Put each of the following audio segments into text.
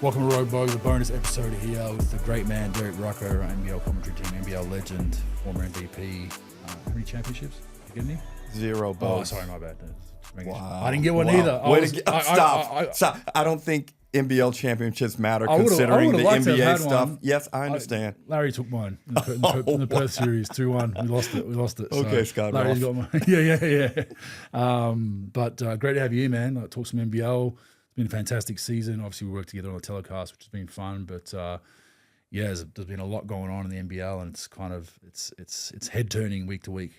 Welcome to Road Bogus, a bonus episode here with the great man Derek Rucker, NBL commentary team, NBL legend, former MVP. How many championships? Did you get any? 0, Bo. Oh, sorry, my bad. Wow. I didn't get one either. Stop. I don't think NBL championships matter considering the NBA stuff. One. Yes, I understand. Larry took mine in the Perth series, 2-1. We lost it. Okay, so Scott. Larry's got mine. Yeah. But great to have you, man. Talk some NBL. It's been a fantastic season. Obviously, we worked together on the telecast, which has been fun. But there's been a lot going on in the NBL, and it's head turning week to week.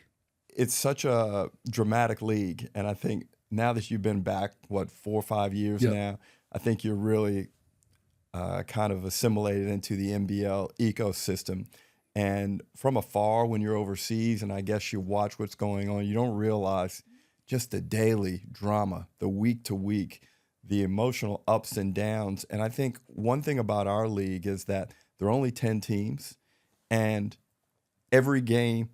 It's such a dramatic league, and I think now that you've been back, 4 or 5 years now, I think you're really kind of assimilated into the NBL ecosystem. And from afar, when you're overseas, and I guess you watch what's going on, you don't realize just the daily drama, the week to week, the emotional ups and downs. And I think one thing about our league is that there are only 10 teams, and every game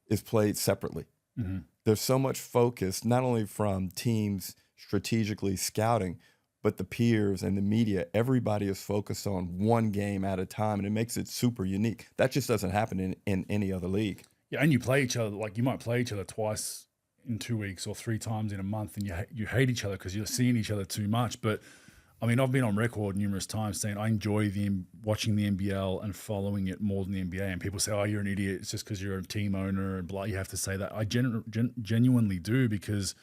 is played separately. Mm-hmm. There's so much focus, not only from teams strategically scouting, but the peers and the media. Everybody is focused on one game at a time, and it makes it super unique. That just doesn't happen in any other league. Yeah, and you play each other, you might play each other twice in 2 weeks or 3 times in a month, and you hate each other because you're seeing each other too much. But I mean, I've been on record numerous times saying I enjoy watching the NBL and following it more than the NBA. And people say, "Oh, you're an idiot. It's just because you're a team owner and blah." You have to say that. I genuinely do, because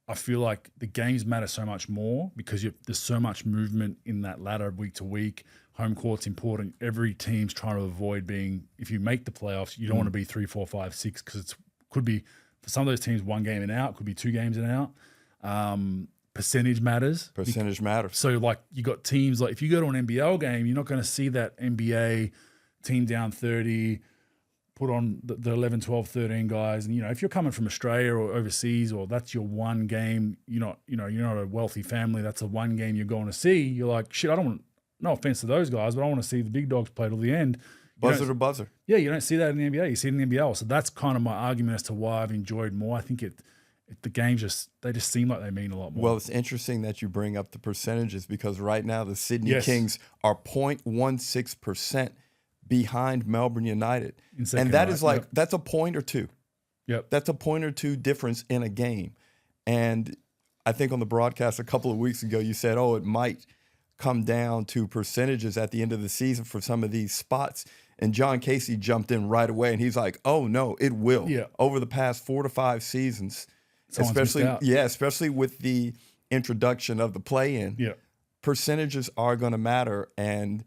I feel like the games matter so much more because there's so much movement in that ladder week to week. Home court's important. Every team's trying to avoid being. If you make the playoffs, you don't want to be 3, 4, 5, 6 because it could be for some of those teams 1 game and out. Could be 2 games and out. Percentage matters. So you got teams if you go to an NBL game, you're not going to see that NBA team down 30, put on the 11, 12, 13 guys. And, if you're coming from Australia or overseas, or that's your 1 game, you're not a wealthy family, that's the 1 game you're going to see. You're like, shit, I don't want, no offense to those guys, but I want to see the big dogs play till the end. Buzzer to buzzer. Yeah, you don't see that in the NBA. You see it in the NBL. So that's kind of my argument as to why I've enjoyed more. I think the games just seem like they mean a lot more. Well, it's interesting that you bring up the percentages, because right now the Sydney Kings are 0.16% behind Melbourne United. And that is that's a point or two. Yep. That's a point or two difference in a game. And I think on the broadcast a couple of weeks ago, you said, it might come down to percentages at the end of the season for some of these spots. And John Casey jumped in right away, and he's like, oh, no, it will. Yeah. Over the past 4 to 5 seasons, especially with the introduction of the play-in, percentages are going to matter. And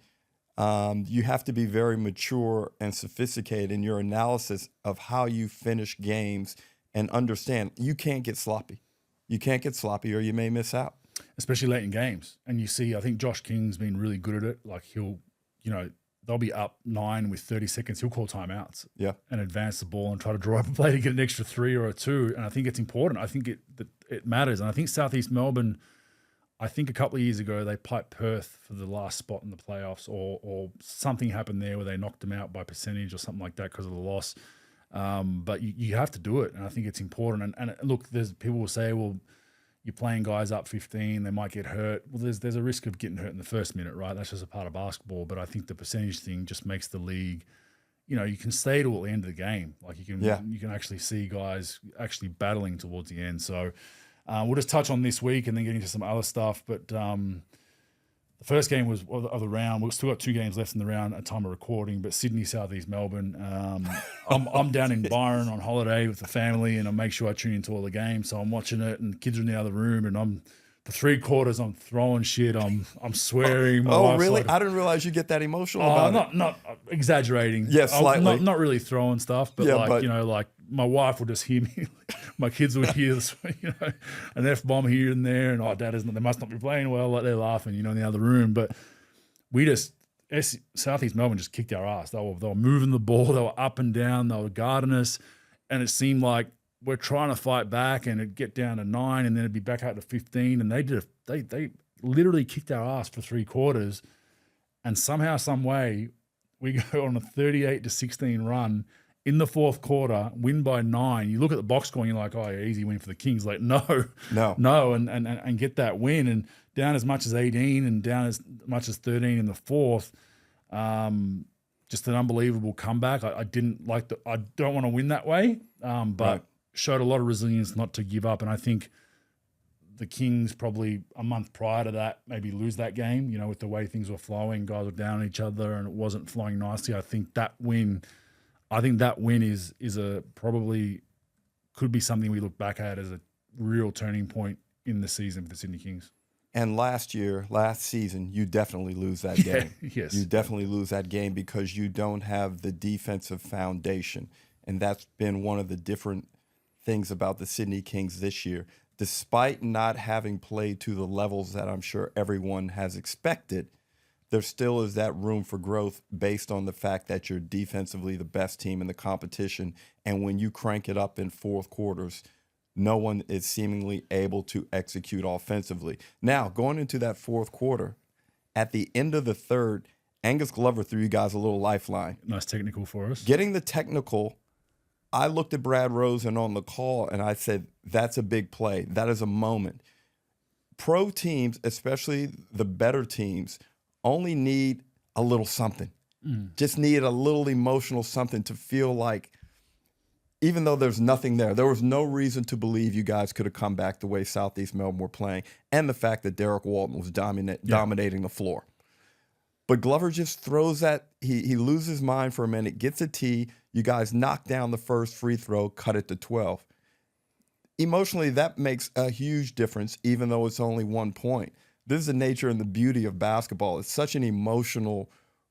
you have to be very mature and sophisticated in your analysis of how you finish games and understand you can't get sloppy. You can't get sloppy or you may miss out. Especially late in games. And you see, I think Josh King's been really good at it. He'll, they'll be up 9 with 30 seconds. He'll call timeouts and advance the ball and try to draw up a play to get an extra 3 or a 2. And I think it's important. I think it matters. And I think Southeast Melbourne, a couple of years ago, they piped Perth for the last spot in the playoffs, or something happened there where they knocked them out by percentage or something like that because of the loss. But you have to do it. And I think it's important. And look, there's people will say, well, you're playing guys up 15, they might get hurt. Well, there's a risk of getting hurt in the first minute, right? That's just a part of basketball. But I think the percentage thing just makes the league, you can stay till the end of the game. You can actually see guys actually battling towards the end. So we'll just touch on this week and then get into some other stuff. But the first game was of the round. We've still got 2 games left in the round at time of recording, but Sydney, Southeast Melbourne. I'm down in Byron on holiday with the family, and I make sure I tune into all the games. So I'm watching it, and the kids are in the other room, and for 3 quarters, I'm throwing shit. I'm swearing. Oh, really? I didn't realize you get that emotional about it. Not exaggerating. Yes, slightly. Not really throwing stuff, but my wife will just hear me. My kids will hear this, an F-bomb here and there, and Dad isn't. They must not be playing well. They're laughing, in the other room. But Southeast Melbourne just kicked our ass. They were moving the ball. They were up and down. They were guarding us, and it seemed like we're trying to fight back, and it'd get down to 9, and then it'd be back out to 15. And they literally kicked our ass for 3 quarters, and somehow, some way, we go on a 38-16 run. In the 4th quarter, win by 9. You look at the box score and you're like, oh, yeah, easy win for the Kings. No, and get that win. And down as much as 18 and down as much as 13 in the fourth. Just an unbelievable comeback. I didn't like I don't want to win that way, but showed a lot of resilience not to give up. And I think the Kings probably a month prior to that maybe lose that game, you know, with the way things were flowing, guys were down on each other and it wasn't flowing nicely. I think that win is a probably could be something we look back at as a real turning point in the season for the Sydney Kings. And last season, you definitely lose that game. Yes. You definitely lose that game because you don't have the defensive foundation. And that's been one of the different things about the Sydney Kings this year. Despite not having played to the levels that I'm sure everyone has expected, there still is that room for growth based on the fact that you're defensively the best team in the competition. And when you crank it up in fourth quarters, no one is seemingly able to execute offensively. Now, going into that fourth quarter, at the end of the third, Angus Glover threw you guys a little lifeline. Nice technical for us. Getting the technical, I looked at Brad Rosen on the call and I said, that's a big play. That is a moment. Pro teams, especially the better teams, only need a little something. Just need a little emotional something to feel like, even though there's nothing there was no reason to believe you guys could have come back the way Southeast Melbourne were playing, and the fact that Derek Walton was dominating the floor. But Glover just throws that, he loses his mind for a minute, gets a tee, you guys knock down the first free throw, cut it to 12. Emotionally, that makes a huge difference, even though it's only 1 point. This is the nature and the beauty of basketball. It's such an emotional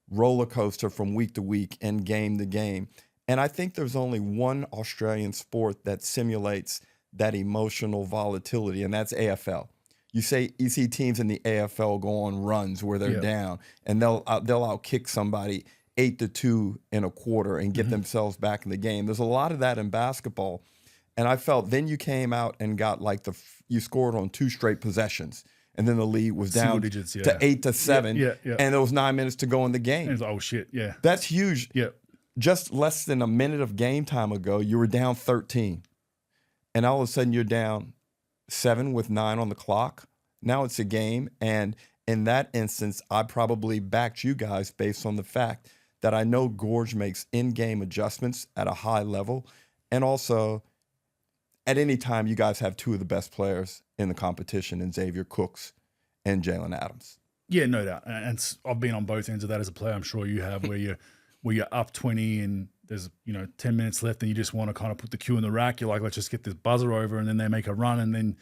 roller coaster from week to week and game to game. And I think there's only one Australian sport that simulates that emotional volatility, and that's AFL. You see teams in the AFL go on runs where they're down, and they'll outkick somebody 8-2 in a quarter and get themselves back in the game. There's a lot of that in basketball, and I felt then you came out and got like you scored on 2 straight possessions, and then the lead was down digits, to 8-7, and there was 9 minutes to go in the game. And oh shit, yeah, that's huge. Yeah. Just less than a minute of game time ago, you were down 13. And all of a sudden, you're down 7 with 9 on the clock. Now it's a game. And in that instance, I probably backed you guys based on the fact that I know Gorge makes in-game adjustments at a high level. And also, at any time, you guys have 2 of the best players in the competition in Xavier Cooks and Jalen Adams. Yeah, no doubt. And I've been on both ends of that as a player. I'm sure you have, where you're up 20 and there's 10 minutes left and you just want to kind of put the cue in the rack. You're like, let's just get this buzzer over, and then they make a run and then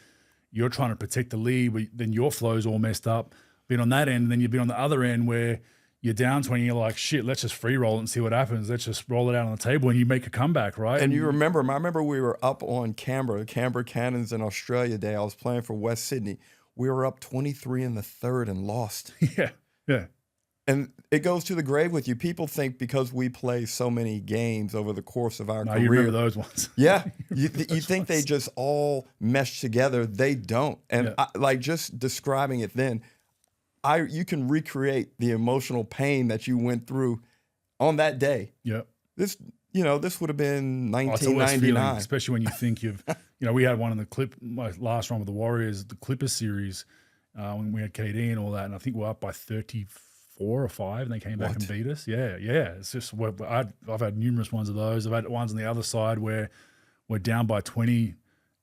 you're trying to protect the lead, but then your flow's all messed up. Been on that end, and then you've been on the other end where you're down 20, you're like, shit, let's just free roll it and see what happens. Let's just roll it out on the table and you make a comeback, right? And I remember we were up on Canberra Cannons in Australia Day. I was playing for West Sydney. We were up 23 in the third and lost. Yeah. And it goes to the grave with you. People think because we play so many games over the course of our career. You remember those ones. Yeah. You think they just all mesh together. They don't. And just describing it then, you can recreate the emotional pain that you went through on that day. Yeah. This would have been 1999. Especially when you think we had one in my last run with the Warriors, the Clippers series, when we had KD and all that. And I think we're up by 34 or 5, and they came back and beat us. Yeah. It's just I've had numerous ones of those. I've had ones on the other side where we're down by 20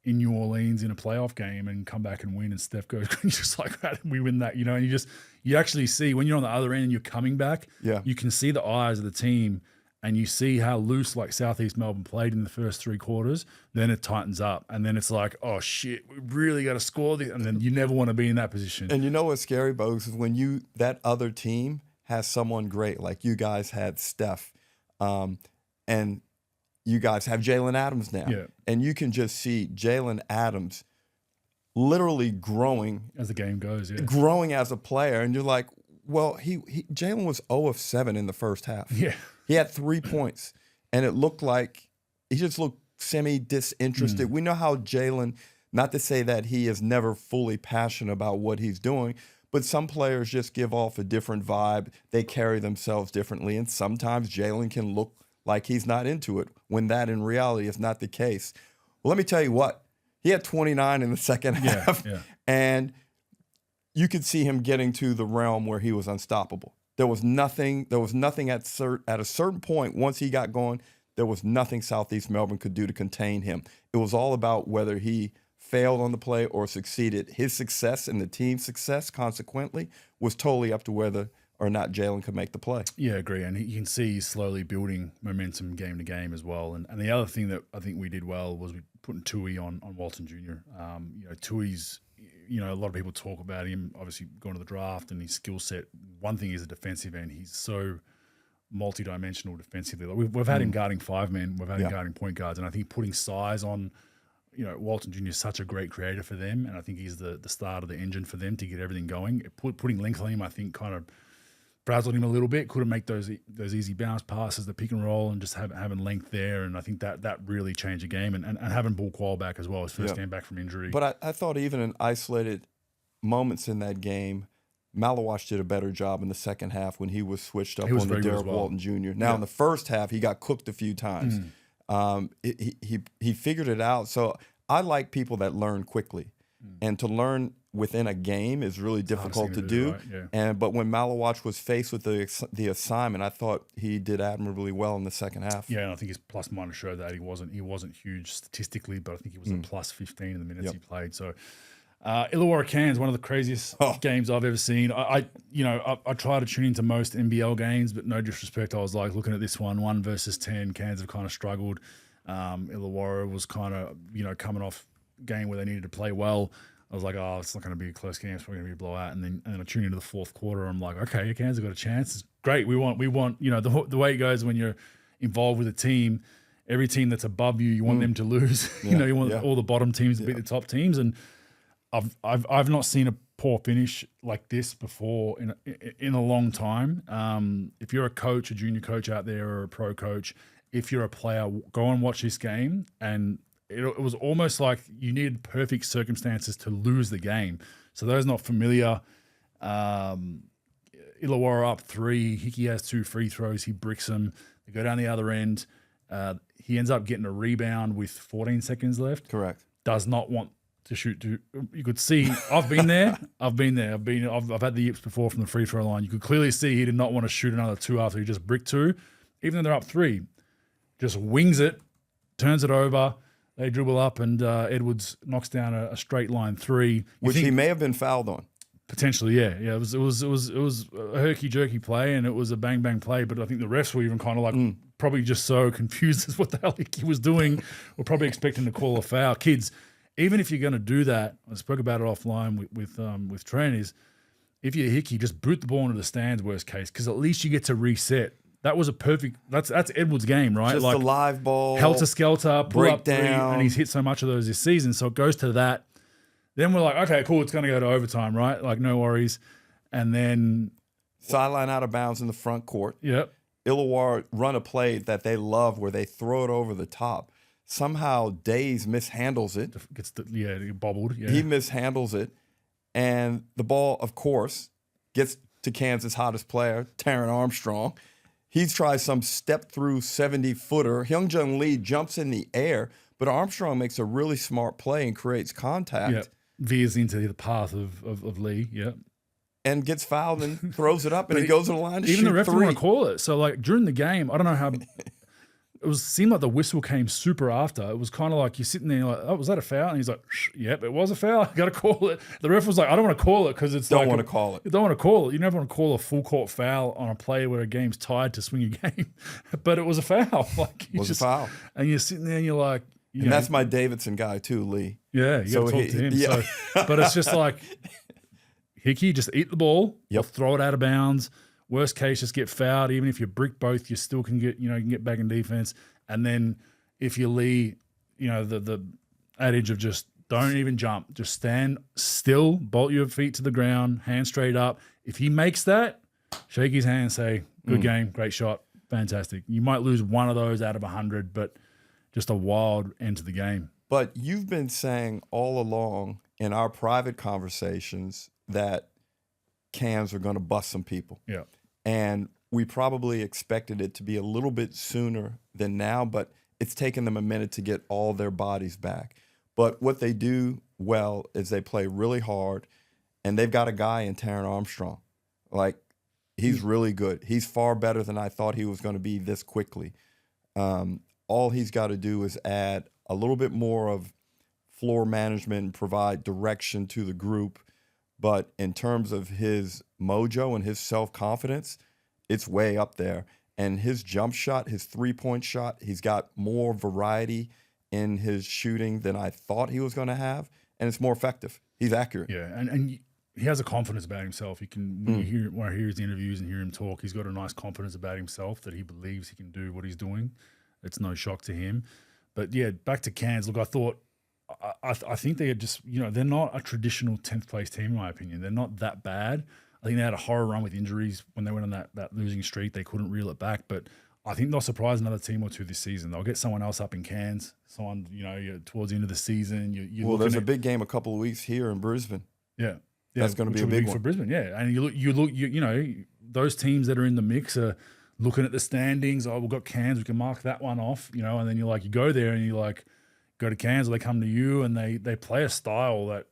in New Orleans in a playoff game and come back and win. And Steph goes, you're just like, how did we win that? And you actually see when you're on the other end and you're coming back. Yeah. You can see the eyes of the team, and you see how loose like Southeast Melbourne played in the first 3 quarters. Then it tightens up, and then it's like, oh shit, we really got to score this. And then you never want to be in that position. And you know what's scary, Bogus, is when that other team has someone great, like you guys had Steph, and you guys have Jalen Adams now. Yeah. And you can just see Jalen Adams literally growing as the game goes, growing as a player. And you're like, well, Jalen was 0 of 7 in the first half. Yeah. He had 3 points, and it looked like he just looked semi-disinterested. We know how Jalen, not to say that he is never fully passionate about what he's doing, but some players just give off a different vibe. They carry themselves differently, and sometimes Jalen can look like he's not into it when that in reality is not the case. Well, let me tell you what. He had 29 in the second half, and you could see him getting to the realm where he was unstoppable. There was nothing at a certain point, once he got going, there was nothing Southeast Melbourne could do to contain him. It was all about whether he failed on the play or succeeded. His success and the team's success, consequently, was totally up to whether or not Jalen could make the play. Yeah, I agree. And you can see he's slowly building momentum game to game as well. And the other thing that I think we did well was we putting Tui on Walton Jr. Tui's, a lot of people talk about him, obviously going to the draft and his skill set. One thing is a defensive end. He's so multi-dimensional defensively. Like we've had him guarding 5 men. We've had him guarding point guards. And I think putting size on, Walton Jr. is such a great creator for them. And I think he's the start of the engine for them to get everything going. Putting length on him, I think, kind of frazzled him a little bit. Couldn't make those easy bounce passes, the pick and roll, and just having length there. And I think that really changed the game. And having Bull Qual back as well, his first game back from injury. But I thought even in isolated moments in that game, Malawash did a better job in the second half when he was switched up on the Derek Walton Jr. Now in the first half, he got cooked a few times. He figured it out. So I like people that learn quickly, and to learn within a game is really difficult to do. Right? But when Malawash was faced with the assignment, I thought he did admirably well in the second half. Yeah, and I think his plus minus showed that he wasn't huge statistically, but I think he was a plus 15 in the minutes he played. So Illawarra Cairns, one of the craziest games I've ever seen. I try to tune into most NBL games, but no disrespect, I was like looking at this one versus 10. Cairns have kind of struggled. Illawarra was kind of coming off game where they needed to play well. I was like, it's not going to be a close game. It's probably going to be a blowout. And then I tune into the fourth quarter. I'm like, okay, Cairns have got a chance. It's great. We want the way it goes when you're involved with a team. Every team that's above you, you want them to lose. You want all the bottom teams to beat the top teams. And I've not seen a poor finish like this before in a long time. If you're a coach, a junior coach out there, or a pro coach, if you're a player, go and watch this game. And it was almost like you needed perfect circumstances to lose the game. So those not familiar, Illawarra up 3. Hickey has 2 free throws. He bricks them. They go down the other end. He ends up getting a rebound with 14 seconds left. Correct. Does not want to shoot. You could see. I've been there. I've had the yips before from the free throw line. You could clearly see he did not want to shoot another 2 after he just bricked 2, even though they're up 3. Just wings it, turns it over. They dribble up, and Edwards knocks down a straight line 3, which he may have been fouled on. Potentially, yeah. It was a herky jerky play, and it was a bang bang play. But I think the refs were even kind of like probably just so confused as what the hell he was doing. We're probably expecting to call a foul. Kids, even if you're going to do that, I spoke about it offline with Trent. Is if you're Hickey, just boot the ball into the stands. Worst case, because at least you get to reset. That was a perfect. That's Edwards' game, right? Just like a live ball, helter skelter, pull up 3, down, and he's hit so much of those this season. So it goes to that. Then we're like, okay, cool, it's going to go to overtime, right? Like, no worries. And then sideline out of bounds in the front court. Yep. Illawarra run a play that they love where they throw it over the top. Somehow Days mishandles it. Gets bobbled. Yeah. He mishandles it, and the ball, of course, gets to Kansas' hottest player, Taron Armstrong. He tries some step-through 70-footer. Hyunjung Lee jumps in the air, but Armstrong makes a really smart play and creates contact. Yep. Veers into the path of Lee, and gets fouled and throws it up, and he goes to the line to shoot 3. Even the ref didn't want to call it. So, like, during the game, I don't know how it seemed like the whistle came super after. It was kind of like you're sitting there, like, oh, was that a foul? And he's like, yep, it was a foul. I got to call it. The ref was like, I don't want to call it because it's don't want to call it. You don't want to call it. You never want to call a full court foul on a play where a game's tied to swing a game. But it was a foul. Like, it was a foul. And you're sitting there and you're like, and that's my Davidson guy too, Lee. Yeah, you got to talk to him. Yeah. So, but it's just like, Hickey, just eat the ball, throw it out of bounds. Worst case, just get fouled. Even if you brick both, you still can get back in defense. And then if you Lee, the adage of just don't even jump, just stand still, bolt your feet to the ground, hands straight up. If he makes that, shake his hand, say, good game, great shot, fantastic. You might lose one of those out of 100, but just a wild end to the game. But you've been saying all along in our private conversations that Cairns are going to bust some people. Yeah. And we probably expected it to be a little bit sooner than now, but it's taken them a minute to get all their bodies back. But what they do well is they play really hard, and they've got a guy in Taron Armstrong. Like, he's really good. He's far better than I thought he was going to be this quickly. All he's got to do is add a little bit more of floor management and provide direction to the group. But in terms of his mojo and his self-confidence, it's way up there. And his jump shot, his three-point shot, he's got more variety in his shooting than I thought he was going to have, and it's more effective. He's accurate. Yeah, and he has a confidence about himself. He can when I hear his interviews and hear him talk, he's got a nice confidence about himself that he believes he can do what he's doing. It's no shock to him. But yeah, back to Cairns. Look, I think they are just, they're not a traditional 10th place team in my opinion. They're not that bad. I think they had a horror run with injuries when they went on that losing streak. They couldn't reel it back, but I think they'll surprise another team or two this season. They'll get someone else up in Cairns, someone, towards the end of the season. There's a big game a couple of weeks here in Brisbane. Yeah. That's going to be a big one for Brisbane, yeah. And you look, those teams that are in the mix are looking at the standings. Oh, we've got Cairns, we can mark that one off, and then you go there and you go to Cairns, or they come to you and they play a style that,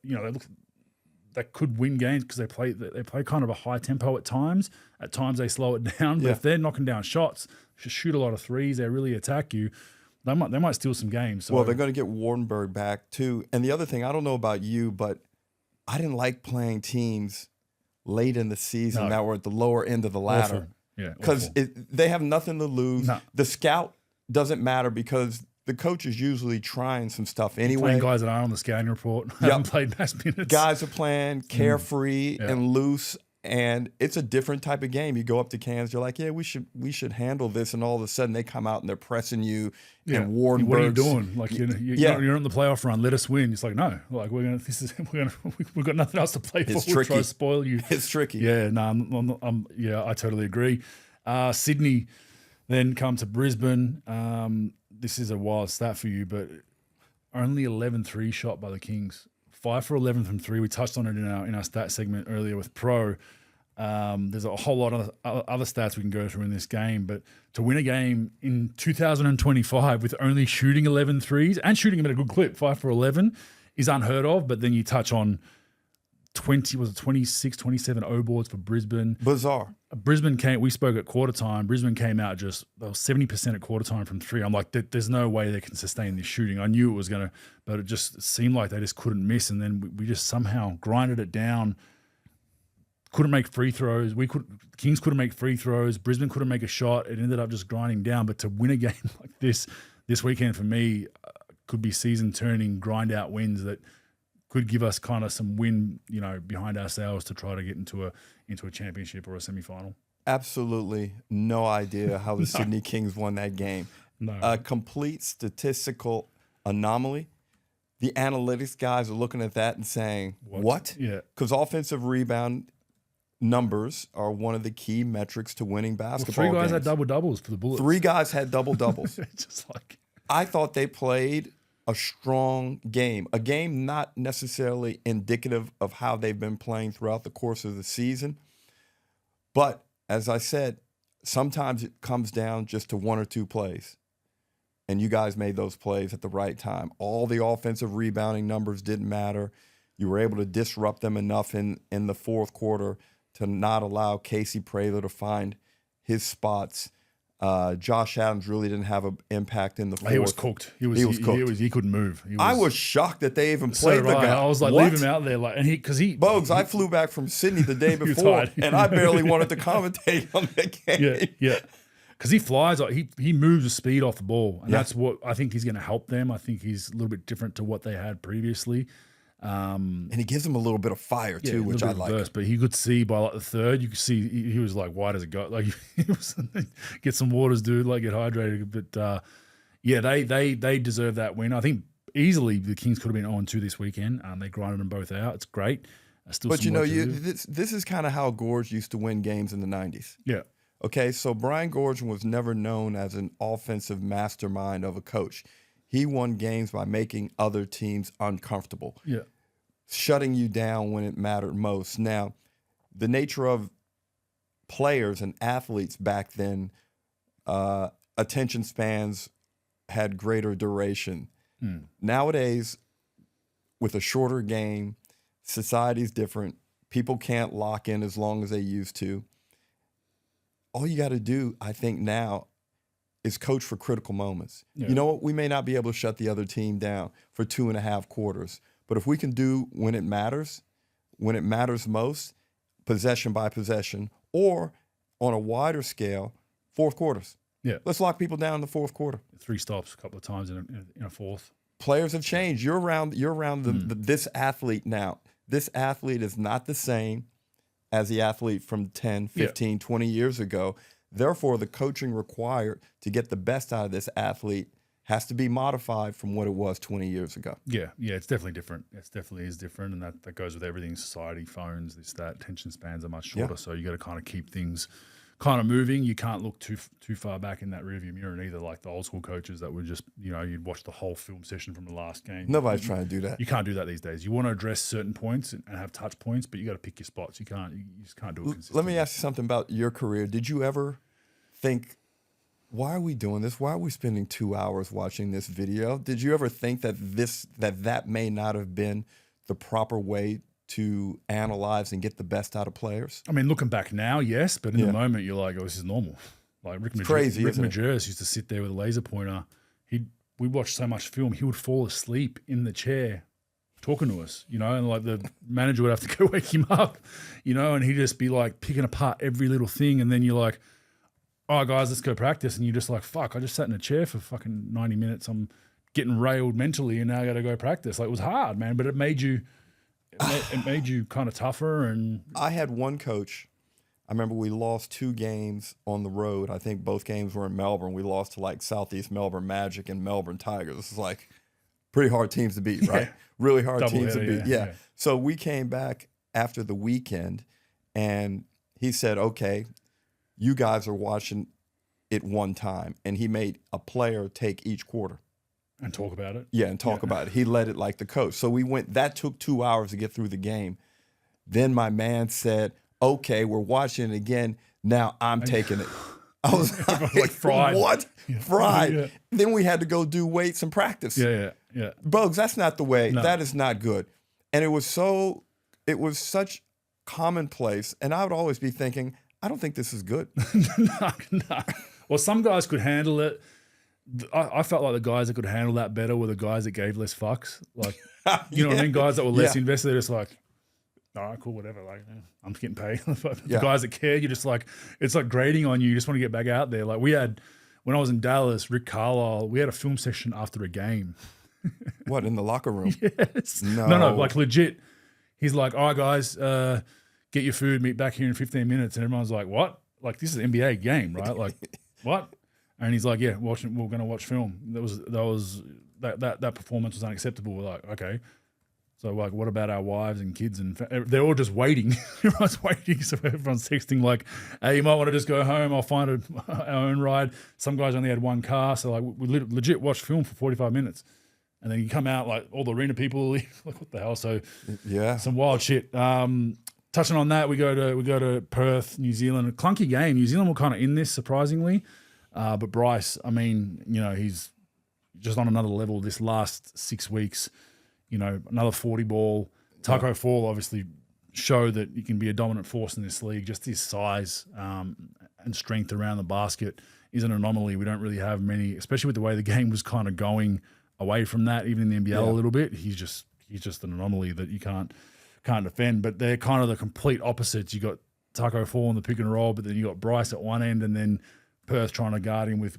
that could win games because they play kind of a high tempo at times. At times they slow it down, but if they're knocking down shots, shoot a lot of threes, they really attack you, they might steal some games. So. Well, they're going to get Wardenberg back too. And the other thing, I don't know about you, but I didn't like playing teams late in the season that were at the lower end of the ladder. Awful. Yeah, because they have nothing to lose. No. The scout doesn't matter because the coach is usually trying some stuff anyway. Playing guys that are on the scouting report haven't played mass minutes. Guys are playing carefree and loose, and it's a different type of game. You go up to Cairns, you're like, yeah, we should handle this, and all of a sudden they come out and they're pressing you. Yeah. And Wardenberg's, what are you doing? Like you're on the playoff run. Let us win. It's like no, like we've got nothing else to play for. It's we'll tricky. try to spoil you. It's tricky. Yeah, no, I totally agree. Sydney then come to Brisbane. This is a wild stat for you, but only 11-3 shot by the Kings. 5 for 11 from three. We touched on it in our stat segment earlier with Pro. There's a whole lot of other stats we can go through in this game, but to win a game in 2025 with only shooting 11 threes and shooting them at a good clip, 5 for 11, is unheard of. But then you touch on 26, 27 O boards for Brisbane. Bizarre. Brisbane we spoke at quarter time. Brisbane came out they were 70% at quarter time from three. I'm like, there's no way they can sustain this shooting. I knew it was going to, but it just seemed like they just couldn't miss. And then we just somehow grinded it down. Couldn't make free throws. Kings couldn't make free throws. Brisbane couldn't make a shot. It ended up just grinding down. But to win a game like this weekend for me could be season turning grind out wins that could give us kind of some win, behind ourselves to try to get into a championship or a semifinal. Absolutely no idea how the Sydney Kings won that game. No. A complete statistical anomaly. The analytics guys are looking at that and saying, what? Yeah. Because offensive rebound numbers are one of the key metrics to winning basketball Three guys games. had double-doubles for the Bullets. 3 guys had double-doubles. Just like... I thought they played a strong game, a game not necessarily indicative of how they've been playing throughout the course of the season. But as I said, sometimes it comes down just to 1 or 2 plays. And you guys made those plays at the right time. All the offensive rebounding numbers didn't matter. You were able to disrupt them enough in the fourth quarter to not allow Casey Prather to find his spots. Josh Adams really didn't have an impact in the fourth. He was cooked. He was cooked. He couldn't move. I was shocked that they even played the guy. I was like, leave him out there, Bogues, I flew back from Sydney the day before, and I barely wanted to commentate on that game. Yeah. Because he flies, he moves with speed off the ball, and that's what I think he's going to help them. I think he's a little bit different to what they had previously. And he gives them a little bit of fire too, which I like. Burst, but he could see by the third, you could see he was like white as a goat. Like he was, get some waters, dude. Like get hydrated. But they deserve that win. I think easily the Kings could have been 0-2 this weekend. They grinded them both out. It's great. But this is kind of how Gorge used to win games in the 90s. Yeah. Okay, so Brian Goorjian was never known as an offensive mastermind of a coach. He won games by making other teams uncomfortable. Yeah. Shutting you down when it mattered most. Now, the nature of players and athletes back then, attention spans had greater duration. Nowadays, with a shorter game, society's different. People can't lock in as long as they used to. All you got to do, I think now, is coach for critical moments. Yeah. You know what? We may not be able to shut the other team down for 2.5 quarters, but if we can do when it matters most, possession by possession, or on a wider scale, fourth quarters. Yeah. Let's lock people down in the fourth quarter. 3 stops a couple of times in a fourth. Players have changed. You're around this athlete now. This athlete is not the same as the athlete from 10, 15, 20 years ago. Therefore, the coaching required to get the best out of this athlete has to be modified from what it was 20 years ago. Yeah, it's definitely different. It definitely is different, and that goes with everything, society, phones, that attention spans are much shorter, so you got to kind of keep things kind of moving. You can't look too far back in that rearview mirror either, like the old school coaches that would just, you'd watch the whole film session from the last game. Nobody's trying to do that. You can't do that these days. You want to address certain points and have touch points, but you got to pick your spots. You just can't do it consistently. Let me ask you something about your career. Did you ever think, why are we doing this? Why are we spending 2 hours watching this video? Did you ever think that that may not have been the proper way to analyze and get the best out of players? I mean, looking back now, yes, but in the moment, you're like, oh, this is normal. Like Rick Majerus used to sit there with a laser pointer. We watched so much film, he would fall asleep in the chair talking to us, and like the manager would have to go wake him up, and he'd just be like picking apart every little thing. And then you're like, all right, guys, let's go practice. And you're just like, fuck, I just sat in a chair for fucking 90 minutes. I'm getting railed mentally and now I got to go practice. Like, it was hard, man, but it made you kind of tougher. And I had one coach. I remember we lost 2 games on the road. I think both games were in Melbourne. We lost to like Southeast Melbourne Magic and Melbourne Tigers. This is like pretty hard teams to beat, right? Really hard teams to beat. Yeah. So we came back after the weekend and he said, okay, you guys are watching it one time. And he made a player take each quarter. And talk about it? Yeah, and talk about it. He led it like the coach. So that took 2 hours to get through the game. Then my man said, okay, we're watching it again. Now I'm taking it. I was like fried. What? Yeah. Fried. Yeah. Then we had to go do weights and practice. Yeah. Bugs, that's not the way. No. That is not good. And it was such commonplace. And I would always be thinking, I don't think this is good. No. Well, some guys could handle it. I felt like the guys that could handle that better were the guys that gave less fucks. Like, you know what I mean? Guys that were less invested, they're just like, all right, cool, whatever. Like, I'm getting paid. The guys that care, you're just like, it's like grading on you. You just want to get back out there. Like when I was in Dallas, Rick Carlisle, we had a film session after a game. What, in the locker room? Yes. No, like legit. He's like, all right, guys, get your food, meet back here in 15 minutes. And everyone's like, what? Like, this is an NBA game, right? Like, what? And he's like, yeah, we're going to watch film. That performance was unacceptable. We're like, okay. So like, what about our wives and kids? And they're all just waiting. Everyone's waiting. So everyone's texting like, hey, you might want to just go home. I'll find our own ride. Some guys only had one car. So like, we legit watched film for 45 minutes. And then you come out, like all the arena people, like, what the hell? So yeah, some wild shit. Touching on that, we go to Perth, New Zealand. A clunky game. New Zealand were kind of in this, surprisingly. But Bryce, I mean, he's just on another level this last 6 weeks. Another 40 ball. Taco Fall obviously showed that he can be a dominant force in this league. Just his size and strength around the basket is an anomaly. We don't really have many, especially with the way the game was kind of going away from that, even in the NBL a little bit. He's just an anomaly that you can't defend. But they're kind of the complete opposites. You got Taco Fall in the pick and roll, but then you got Bryce at one end, and then Perth trying to guard him with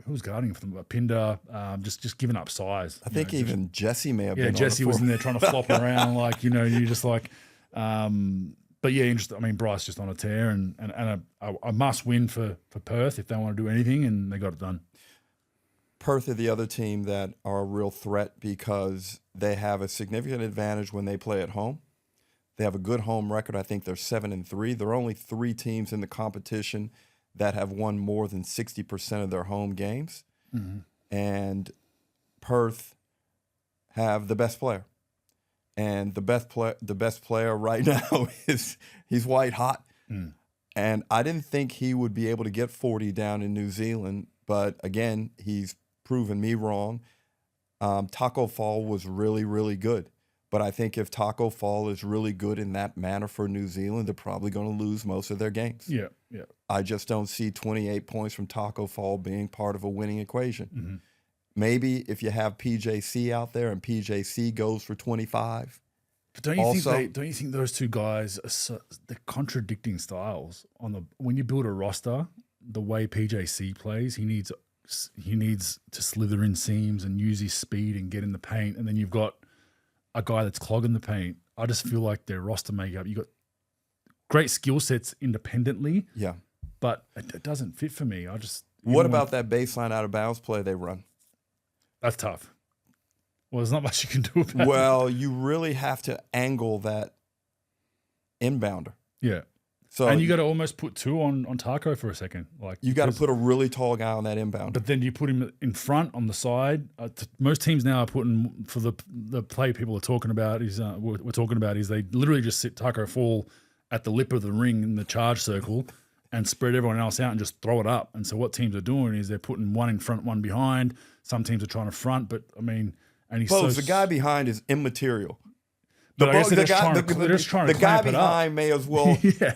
who's guarding him for them? Pinder, just giving up size. I think even Jesse may have been. Yeah, Jesse was in there trying to flop around, like you're just like. But yeah, interesting. I mean, Bryce just on a tear and a must win for Perth if they want to do anything, and they got it done. Perth are the other team that are a real threat because they have a significant advantage when they play at home. They have a good home record. I think they're 7-3. There are only 3 teams in the competition that have won more than 60% of their home games. Mm-hmm. And Perth have the best player. And the best player right now he's white hot. Mm. And I didn't think he would be able to get 40 down in New Zealand, but again, he's proven me wrong. Taco Fall was really, really good. But I think if Taco Fall is really good in that manner for New Zealand, they're probably going to lose most of their games. Yeah, yeah. I just don't see 28 points from Taco Fall being part of a winning equation. Mm-hmm. Maybe if you have PJC out there and PJC goes for 25. But don't you think those two guys are they're contradicting styles when you build a roster? The way PJC plays, he needs to slither in seams and use his speed and get in the paint, and then you've got a guy that's clogging the paint. I just feel like their roster makeup, you got great skill sets independently. Yeah. But it doesn't fit for me. What about that baseline out of bounds play they run? That's tough. Well, there's not much you can do about it. Well, you really have to angle that inbounder. Yeah. So and you got to almost put two on Taco for a second. Like you got to put a really tall guy on that inbound. But then you put him in front on the side. Most teams now are putting, for the play people are talking about is we're talking about is they literally just sit Taco Fall at the lip of the ring in the charge circle and spread everyone else out and just throw it up. And so what teams are doing is they're putting one in front, one behind. Some teams are trying to front, but I mean, and he's the guy behind is immaterial. But I guess they're just trying to the guy clamp it behind up. may as well. Yeah.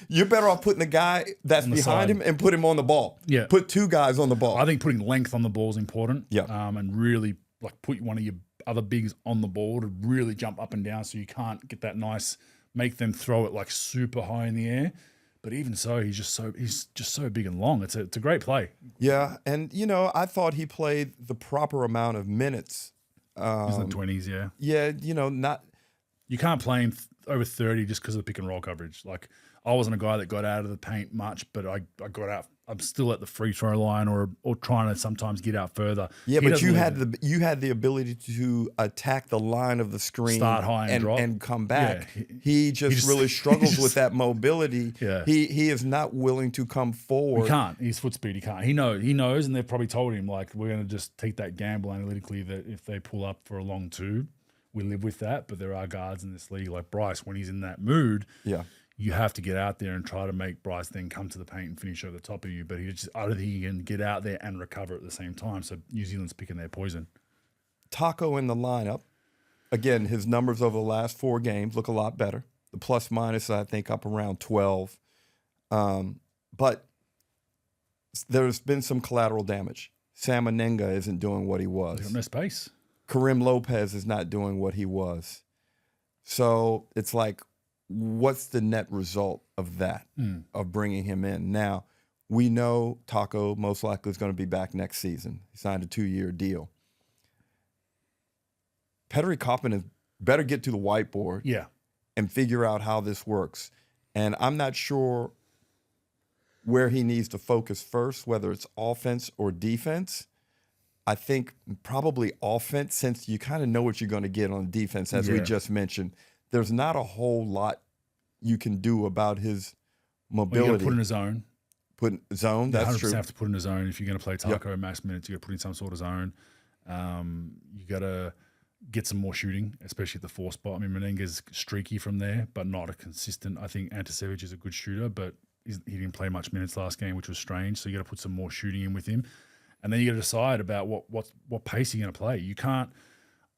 You're better off putting the guy that's behind side. him and put him on the ball. Yeah. Put two guys on the ball. I think putting length on the ball is important. Yeah. And really like put one of your other bigs on the ball to really jump up and down so you can't get that nice, make them throw it like super high in the air. But even so, he's just so big and long. It's a great play. Yeah, and I thought he played the proper amount of minutes. He's in the 20s, yeah. Yeah, not. You can't play him over 30 just because of the pick and roll coverage. Like I wasn't a guy that got out of the paint much, but I got out. I'm still at the free throw line or trying to sometimes get out further. Yeah, but you had the ability to attack the line of the screen, start high and drop and come back. Yeah, he just really struggles with that mobility. Yeah. He is not willing to come forward. He can't. His foot speed, he can't. He knows, and they've probably told him like we're going to just take that gamble analytically that if they pull up for a long two, we live with that. But there are guards in this league like Bryce when he's in that mood. Yeah. You have to get out there and try to make Bryce then come to the paint and finish over the top of you. But I don't think he can get out there and recover at the same time. So New Zealand's picking their poison. Taco in the lineup. Again, his numbers over the last 4 games look a lot better. The plus minus, I think, up around 12. But there's been some collateral damage. Sam Anenga isn't doing what he was. They got no space. Karim Lopez is not doing what he was. So it's like, what's the net result of that, of bringing him in? Now, we know Taco most likely is going to be back next season. He signed a 2-year deal. Petteri Koppinen better get to the whiteboard and figure out how this works. And I'm not sure where he needs to focus first, whether it's offense or defense. I think probably offense, since you kind of know what you're going to get on defense, as we just mentioned. There's not a whole lot you can do about his mobility. You got to put in a zone. Put in zone, that's 100% true. have to put in a zone. If you're going to play Taco max minutes, you got to put in some sort of zone. You got to get some more shooting, especially at the 4 spot. I mean, Menenga's streaky from there, but not a consistent. I think Anticevic is a good shooter, but he didn't play much minutes last game, which was strange. So you got to put some more shooting in with him. And then you got to decide about what pace you're going to play. You can't.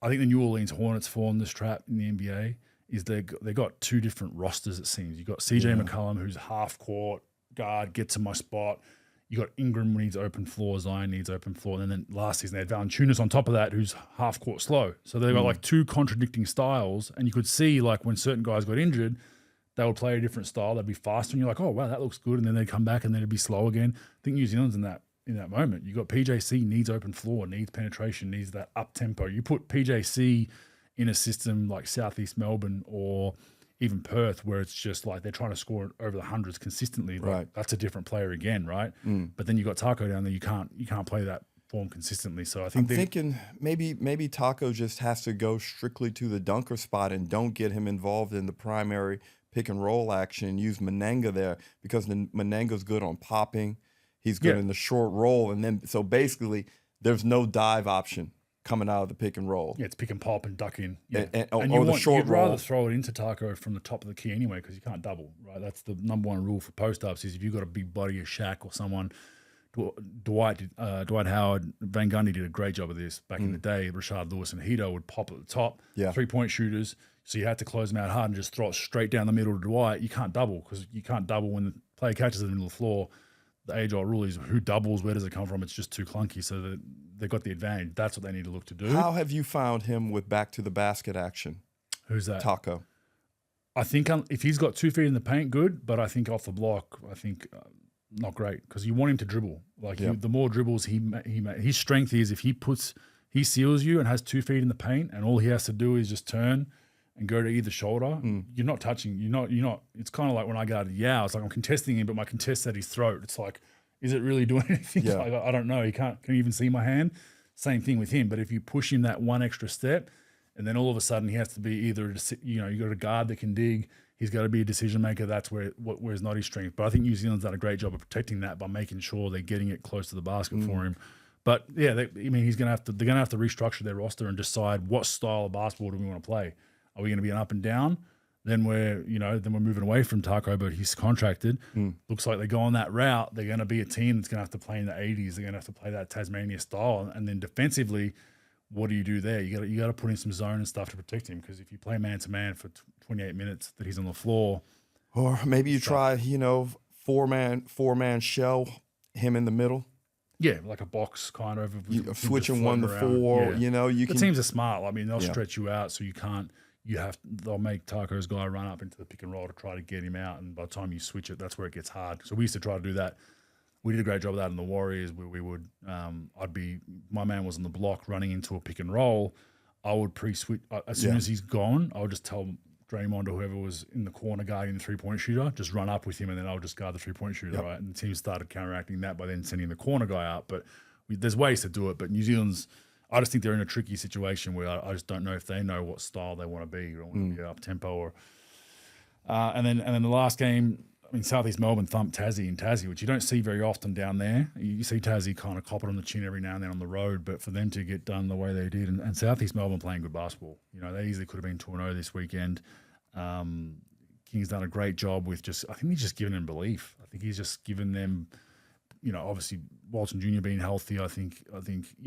I think the New Orleans Hornets formed this trap in the NBA. Is they got 2 different rosters, it seems. You got CJ McCollum, who's half court guard, get to my spot. You got Ingram when needs open floor, Zion needs open floor, and then last season they had Valanciunas on top of that, who's half court slow. So they've got like 2 contradicting styles, and you could see like when certain guys got injured, they would play a different style. They'd be faster, and you're like, oh wow, that looks good, and then they'd come back and then it'd be slow again. I think New Zealand's in that moment. You got PJC needs open floor, needs penetration, needs that up tempo. You put PJC in a system like Southeast Melbourne or even Perth, where it's just like they're trying to score over the hundreds consistently. Like, that's a different player again, right? But then you got Taco down there. You can't play that form consistently. So I think I'm thinking maybe Taco just has to go strictly to the dunker spot and don't get him involved in the primary pick and roll action. Use Menenga there because Menenga's good on popping. He's good in the short roll, and then so basically there's no dive option coming out of the pick and roll. Yeah, it's pick and pop and duck in. Yeah. And the short roll. You'd rather throw it into Taco from the top of the key anyway because you can't double, right? That's the number 1 rule for post-ups is if you've got a big body of Shaq or someone Dwight Howard, Van Gundy did a great job of this back in the day. Rashard Lewis and Hito would pop at the top, 3-point shooters. So you had to close them out hard and just throw it straight down the middle to Dwight. You can't double because you can't double when the player catches in the middle of the floor. The age-old rule is who doubles, where does it come from? It's just too clunky. So they've got the advantage. That's what they need to look to do. How have you found him with back to the basket action? Who's that? Taco. I think if he's got 2 feet in the paint, good. But I think off the block, not great because you want him to dribble. The more dribbles his strength is if he seals you and has 2 feet in the paint, and all he has to do is just turn and go to either shoulder. You're not touching. You're not. It's kind of like when I guarded Yao. It's like I'm contesting him, but my contest's at his throat. It's like, is it really doing anything? Yeah. I don't know. Can you even see my hand? Same thing with him. But if you push him that one extra step, and then all of a sudden he has to be either, you got a guard that can dig. He's got to be a decision maker. That's where's not his strength. But I think New Zealand's done a great job of protecting that by making sure they're getting it close to the basket for him. But yeah, they're going to have to restructure their roster and decide what style of basketball do we want to play. Are we going to be an up and down? Then we're moving away from Taco, but he's contracted. Looks like they go on that route. They're going to be a team that's going to have to play in the 80s. They're going to have to play that Tasmania style, and then defensively, what do you do there? You got to put in some zone and stuff to protect him because if you play man to man for 28 minutes that he's on the floor, or maybe you try four man shell him in the middle. Yeah, like a box kind of switching 1 to 4. Yeah. The teams are smart. I mean, they'll stretch you out so you can't. They'll make Taco's guy run up into the pick and roll to try to get him out, and by the time you switch it, that's where it gets hard. So we used to try to do that. We did a great job of that in the Warriors, where we would, my man was on the block running into a pick and roll. I would pre-switch as soon as he's gone. I would just tell Draymond or whoever was in the corner guarding the 3-point shooter, just run up with him, and then I'll just guard the 3-point shooter, right? And the team started counteracting that by then sending the corner guy out. But there's ways to do it. But New Zealand's, I just think they're in a tricky situation where I just don't know if they know what style they want to be. Or want to be up tempo or, and then the last game. I mean, Southeast Melbourne thumped Tassie in Tassie, which you don't see very often down there. You see Tassie kind of cop it on the chin every now and then on the road, but for them to get done the way they did, and Southeast Melbourne playing good basketball, they easily could have been 2-0 this weekend. King's done a great job with I think he's just given them belief. I think he's just given them, obviously Walton Jr. being healthy. I think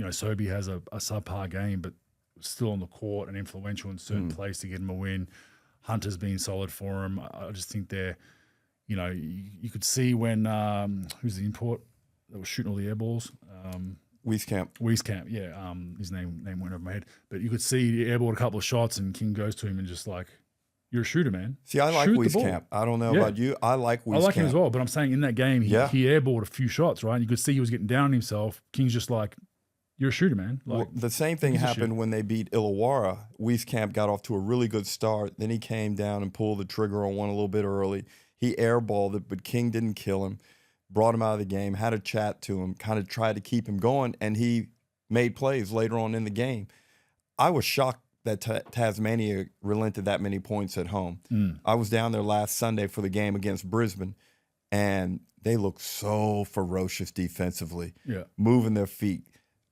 Sobey has a subpar game, but still on the court and influential in certain plays to get him a win. Hunter's been solid for him. I just think they're. You could see when who's the import that was shooting all the air balls? Wieskamp, yeah. His name went over my head, but you could see he airballed a couple of shots, and King goes to him and just like, "You're a shooter, man." See, I like Wieskamp. I don't know about you. I like Wieskamp. I like him as well, but I'm saying in that game, he airballed a few shots, right? And you could see he was getting down on himself. King's just like, "You're a shooter, man." Like, the same thing happened when they beat Illawarra. Wieskamp got off to a really good start. Then he came down and pulled the trigger on one a little bit early. He airballed it, but King didn't kill him, brought him out of the game, had a chat to him, kind of tried to keep him going, and he made plays later on in the game. I was shocked that Tasmania relented that many points at home. I was down there last Sunday for the game against Brisbane, and they looked so ferocious defensively, moving their feet,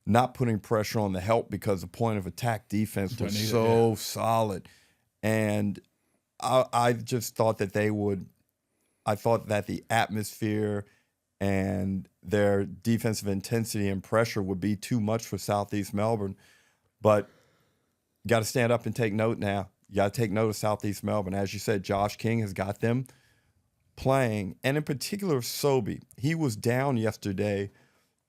not putting pressure on the help because the point of attack defense was so solid. And I just thought that they would – I thought that the atmosphere and their defensive intensity and pressure would be too much for Southeast Melbourne. But you got to stand up and take note now. You got to take note of Southeast Melbourne. As you said, Josh King has got them playing. And in particular, Sobey. He was down yesterday,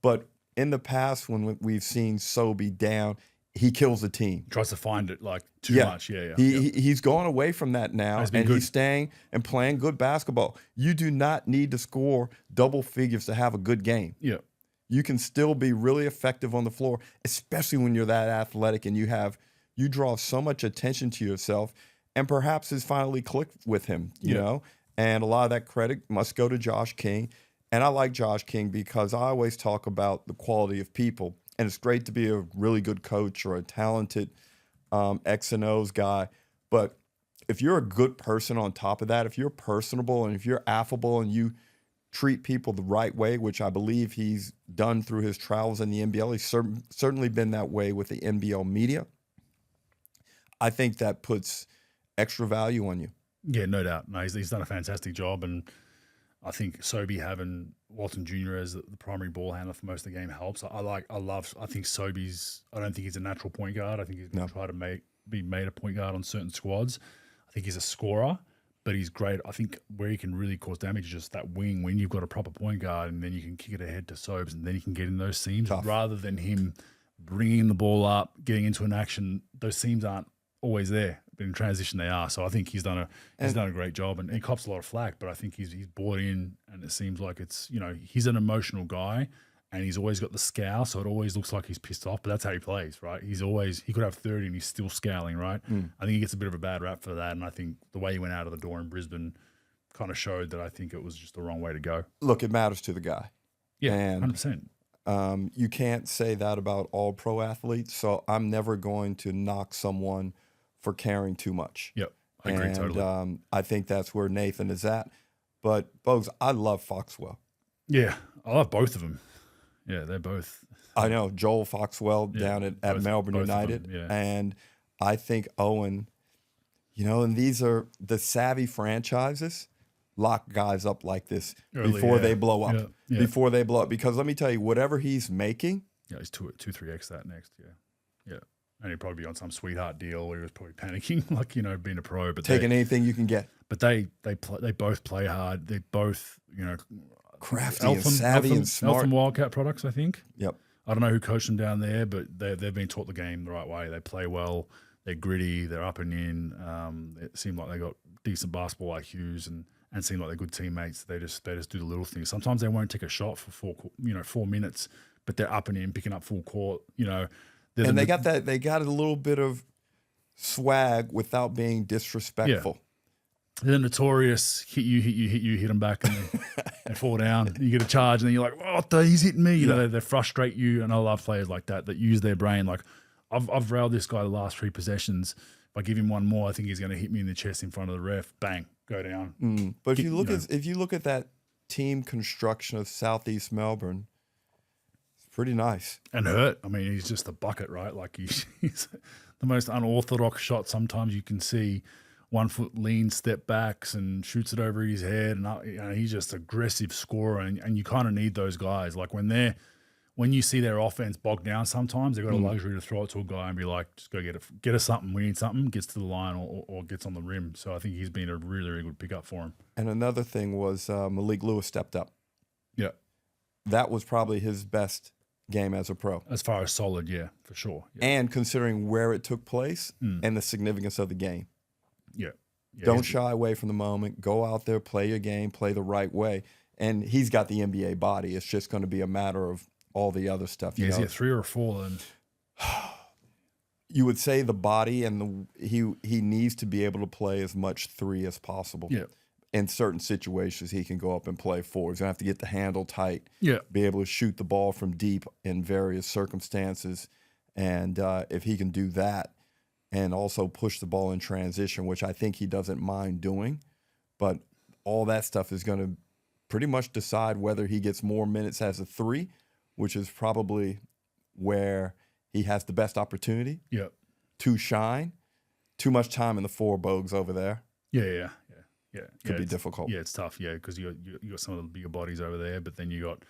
but in the past when we've seen Sobey down, he kills the team. Tries to find it like too much. He's gone away from that now, and he's staying and playing good basketball. You do not need to score double figures to have a good game. Yeah. You can still be really effective on the floor, especially when you're that athletic and you draw so much attention to yourself, and perhaps it's finally clicked with him, you know? And a lot of that credit must go to Josh King. And I like Josh King because I always talk about the quality of people. And it's great to be a really good coach or a talented X and O's guy. But if you're a good person on top of that, if you're personable and if you're affable and you treat people the right way, which I believe he's done through his travels in the NBL, he's certainly been that way with the NBL media, I think that puts extra value on you. Yeah, no doubt. No, he's done a fantastic job. And I think Sobey having Walton Jr. as the primary ball handler for most of the game helps. I think Sobey's, I don't think he's a natural point guard. I think he's going to try to be made a point guard on certain squads. I think he's a scorer, but he's great. I think where he can really cause damage is just that wing when you've got a proper point guard, and then you can kick it ahead to Sobes, and then you can get in those seams rather than him bringing the ball up, getting into an action. Those seams aren't always there. But in transition, they are. So I think he's done a great job, and he cops a lot of flack. But I think he's bought in, and it seems like it's, you know, he's an emotional guy, and he's always got the scowl. So it always looks like he's pissed off, but that's how he plays, right? He could have 30 and he's still scowling, right? I think he gets a bit of a bad rap for that, and I think the way he went out of the door in Brisbane kind of showed that I think it was just the wrong way to go. Look, it matters to the guy. Yeah, and 100%. You can't say that about all pro athletes. So I'm never going to knock someone for caring too much. Yep, I agree totally. I think that's where Nathan is at. But, Bogues, I love Foxwell. Yeah, I love both of them. Yeah, they're both. I know, Joel Foxwell down at Melbourne United. Them, and I think Owen, you know, and these are the savvy franchises lock guys up like this before they blow up. Yeah. Before they blow up. Because let me tell you, whatever he's making. Yeah, he's 2-3x that next. Yeah. And he'd probably be on some sweetheart deal where he was probably panicking, like, you know, being a pro. But taking anything you can get. But they both play hard. They both, you know, crafty and savvy and smart. Eltham Wildcat products, I think. Yep. I don't know who coached them down there, but they've been taught the game the right way. They play well. They're gritty. They're up and in. It seemed like they got decent basketball IQs and seem like they're good teammates. They just do the little things. Sometimes they won't take a shot for 4 minutes, but they're up and in, picking up full court. You know. And they got that. They got a little bit of swag without being disrespectful. Yeah. They're notorious. Hit them back, and they fall down. You get a charge, and then you're like, "Oh, he's hitting me!" You know, they frustrate you. And I love players like that use their brain. Like I've railed this guy the last 3 possessions. If I give him one more, I think he's going to hit me in the chest in front of the ref. Bang, go down. But if you look at that team construction of Southeast Melbourne. Pretty nice. And Hurt, I mean, he's just a bucket, right? Like he's the most unorthodox shot sometimes you can see. 1 foot lean step backs and shoots it over his head. And he's just aggressive scorer. And you kind of need those guys. Like when you see their offense bogged down sometimes, they've got a luxury to throw it to a guy and be like, just go get us something. We need something. Gets to the line or gets on the rim. So I think he's been a really, really good pickup for him. And another thing was Malik Lewis stepped up. Yeah. That was probably his best game as a pro. As far as solid, yeah, for sure. Yeah. And considering where it took place and the significance of the game. Yeah. Don't shy away from the moment. Go out there, play your game, play the right way. And he's got the NBA body. It's just going to be a matter of all the other stuff. Yeah, is he a 3 or a 4 then? You would say the body and he needs to be able to play as much 3 as possible. Yeah. In certain situations, he can go up and play 4. He's going to have to get the handle tight, be able to shoot the ball from deep in various circumstances. And if he can do that and also push the ball in transition, which I think he doesn't mind doing, but all that stuff is going to pretty much decide whether he gets more minutes as a 3, which is probably where he has the best opportunity to shine. Too much time in the 4, Bogues, over there. Yeah. Could be difficult. Yeah, it's tough. Yeah, because you got some of the bigger bodies over there, but then you got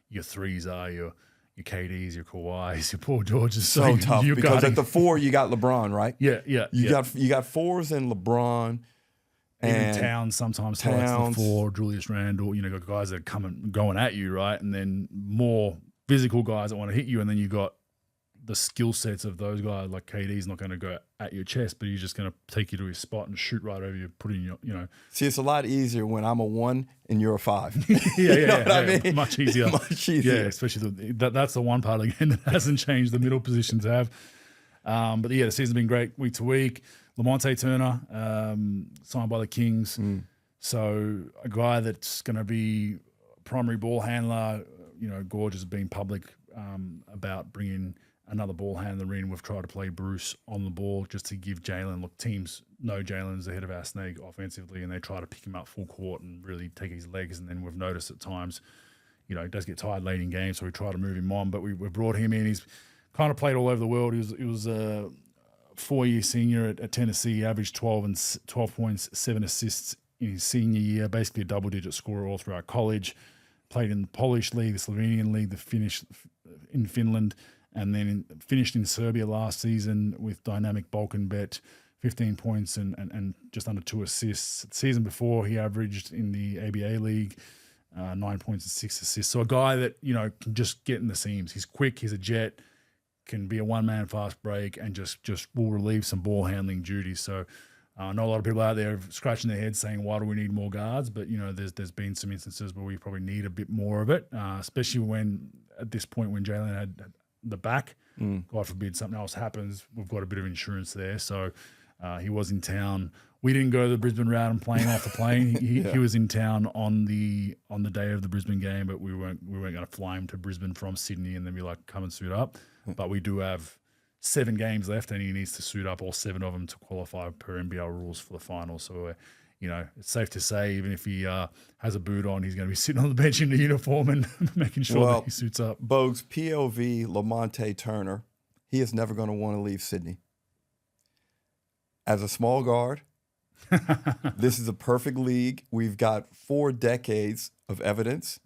your 3s are your KDs, your Kawhis, your Paul Georges. So tough because at the 4 you got LeBron, right? Yeah. You got 4s in LeBron. Even Towns sometimes highlights the 4, Julius Randle. You know, got guys that are going at you, right? And then more physical guys that want to hit you, and then you got the skill sets of those guys. Like KD's not going to go at your chest, but he's just going to take you to his spot and shoot right over you, put in your, you know. See, it's a lot easier when I'm a 1 and you're a 5. I mean? Much easier. Much easier. Yeah, especially that's the one part of the game that hasn't changed. The middle positions have. But yeah, the season's been great week to week. Lamonte Turner, signed by the Kings. So a guy that's going to be primary ball handler. You know, Gorge has been public about bringing another ball handler in. We've tried to play Bruce on the ball just to give Jalen. Look, teams know Jalen's the head of our snake offensively, and they try to pick him up full court and really take his legs. And then we've noticed at times, you know, he does get tired late in games, so we try to move him on. But we brought him in. He's kind of played all over the world. He was a 4-year senior at Tennessee. He averaged 12 points, 7 assists in his senior year, basically a double-digit scorer all throughout college. Played in the Polish league, the Slovenian league, the Finnish in Finland, and then finished in Serbia last season with dynamic Balkan bet, 15 points and just under 2 assists. The season before, he averaged in the ABA league 9 points and 6 assists. So a guy that, you know, can just get in the seams. He's quick, he's a jet, can be a one-man fast break, and just will relieve some ball handling duties. So I know a lot of people out there scratching their heads saying, why do we need more guards? But, you know, there's been some instances where we probably need a bit more of it, especially when, at this point, when Jalen had the back, God forbid something else happens, we've got a bit of insurance there. So he was in town. We didn't go the Brisbane route and playing off the plane. He was in town on the day of the Brisbane game, but we weren't going to fly him to Brisbane from Sydney and then be like, come and suit up. But we do have 7 games left, and he needs to suit up all 7 of them to qualify per NBL rules for the final. So, you know, it's safe to say, even if he has a boot on, he's going to be sitting on the bench in the uniform and making sure that he suits up. Bogues, POV, Lamonte Turner, he is never going to want to leave Sydney. As a small guard, this is a perfect league. We've got 4 decades of evidence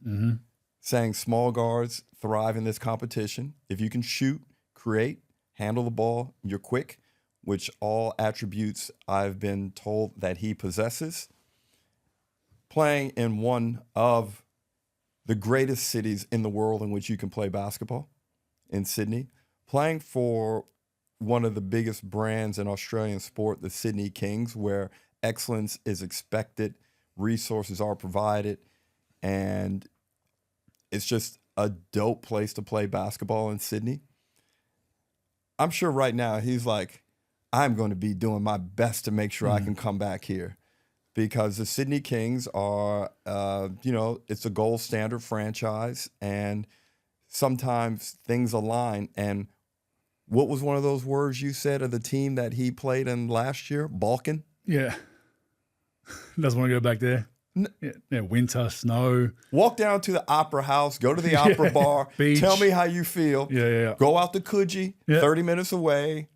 saying small guards thrive in this competition. If you can shoot, create, handle the ball, you're quick, which all attributes I've been told that he possesses. Playing in one of the greatest cities in the world in which you can play basketball, in Sydney. Playing for one of the biggest brands in Australian sport, the Sydney Kings, where excellence is expected, resources are provided, and it's just a dope place to play basketball in Sydney. I'm sure right now he's like, I'm going to be doing my best to make sure I can come back here, because the Sydney Kings are, you know, it's a gold standard franchise, and sometimes things align. And what was one of those words you said of the team that he played in last year? Balkan? Yeah. Doesn't want to go back there. Yeah, winter, snow. Walk down to the opera house, go to the opera bar, beach. Tell me how you feel. Yeah. Go out to Coogee, 30 minutes away.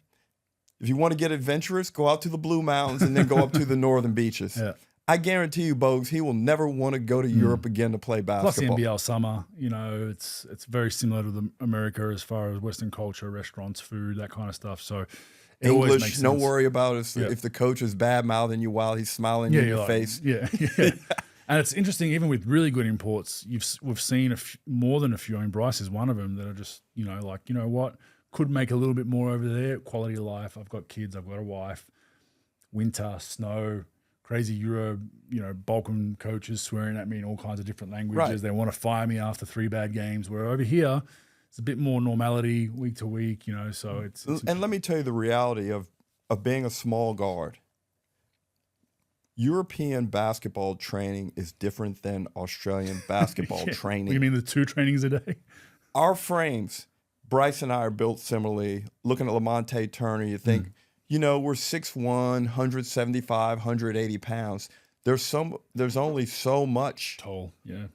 If you want to get adventurous, go out to the Blue Mountains and then go up to the northern beaches. Yeah. I guarantee you, Bogues, he will never want to go to Europe again to play basketball. Plus the NBL summer, you know, it's very similar to America as far as Western culture, restaurants, food, that kind of stuff. So it always makes English, sense. no worry about it. If the coach is bad-mouthing you while he's smiling in your face. Yeah. And it's interesting, even with really good imports, we've seen more than a few. I mean, Bryce is one of them that are just, you know, like, you know what, could make a little bit more over there. Quality of life. I've got kids. I've got a wife. Winter, snow, crazy Euro, you know, Balkan coaches swearing at me in all kinds of different languages. Right. They want to fire me after 3 bad games. Where over here, it's a bit more normality week to week, you know. So it's and let me tell you the reality of being a small guard. European basketball training is different than Australian basketball training. You mean the 2 trainings a day? Our frames, Bryce and I are built similarly. Looking at Lamonte Turner, you think, you know, we're 6'1", 175, 180 pounds. There's only so much toll, yeah.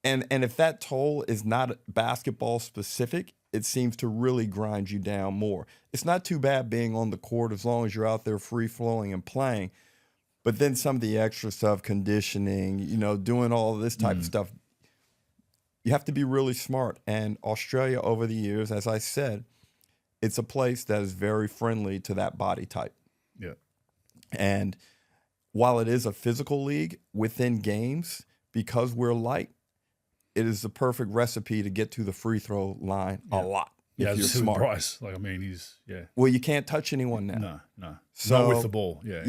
And if that toll is not basketball specific, it seems to really grind you down more. It's not too bad being on the court as long as you're out there free flowing and playing. But then some of the extra stuff, conditioning, you know, doing all of this type of stuff, you have to be really smart. And Australia over the years, as I said, it's a place that is very friendly to that body type. Yeah. And while it is a physical league within games, because we're light, it is the perfect recipe to get to the free throw line a lot. Yeah, if you're just smart. Bryce. Like, I mean, he's, Well, you can't touch anyone now. No. So, not with the ball. Yeah.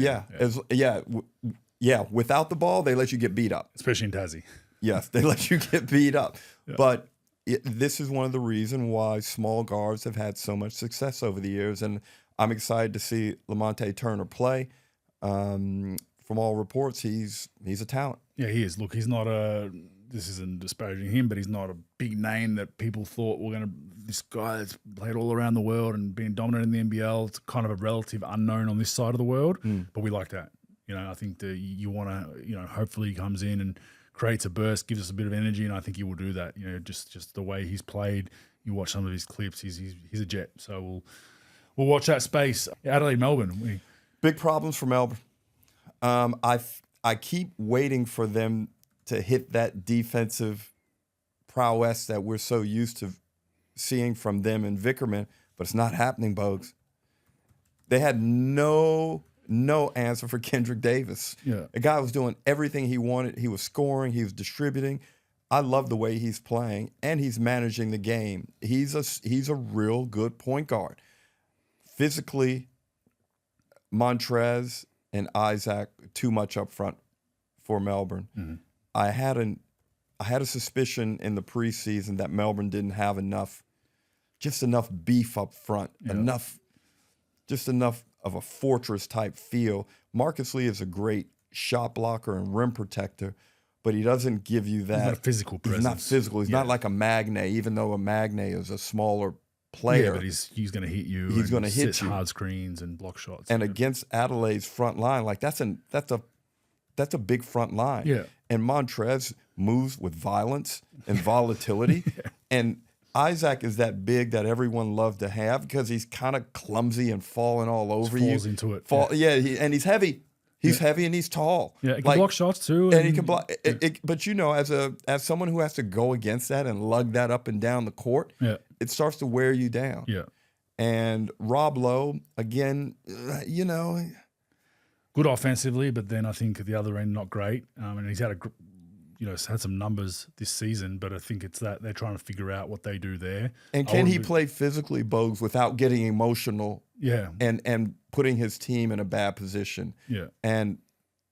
Without the ball, they let you get beat up. Especially in Tassie. Yes, they let you get beat up. Yeah. But this is one of the reasons why small guards have had so much success over the years. And I'm excited to see Lamonte Turner play. From all reports, he's a talent. Yeah, he is. Look, he's not this isn't disparaging him, but he's not a big name that people thought this guy that's played all around the world and been dominant in the NBL. It's kind of a relative unknown on this side of the world, but we like that. You know, I think that you want to, you know, hopefully he comes in and creates a burst, gives us a bit of energy, and I think he will do that. You know, just the way he's played. You watch some of his clips, he's a jet. So we'll watch that space. Adelaide, Melbourne. Big problems for Melbourne. I I keep waiting for them to hit that defensive prowess that we're so used to seeing from them and Vickerman, but it's not happening, Bogues. They had no answer for Kendrick Davis. Yeah. The guy was doing everything he wanted. He was scoring. He was distributing. I love the way he's playing, and he's managing the game. He's a real good point guard. Physically, Montrez and Isaac too much up front for Melbourne. Mm-hmm. I had a suspicion in the preseason that Melbourne didn't have enough beef up front, just enough of a fortress type feel. Marcus Lee is a great shot blocker and rim protector, but he doesn't give you that. He's not a physical presence. He's not physical. He's not like a Magne, even though a Magne is a smaller player. Yeah, but he's going to hit you. He's going to hit you. Hard screens and block shots. And against Adelaide's front line, like that's a big front line. Yeah. And Montrez moves with violence and volatility. And Isaac is that big that everyone loved to have because he's kind of clumsy and falling all over you. Falls into it. And he's heavy. He's heavy and he's tall. Yeah, he can block shots too. And he can block. But as someone who has to go against that and lug that up and down the court, it starts to wear you down. Yeah. And Rob Lowe, again, good offensively, but then I think at the other end not great. And he's had had some numbers this season, but I think it's that they're trying to figure out what they do there. And can he play physically, Bogues, without getting emotional? Yeah. And putting his team in a bad position. Yeah. And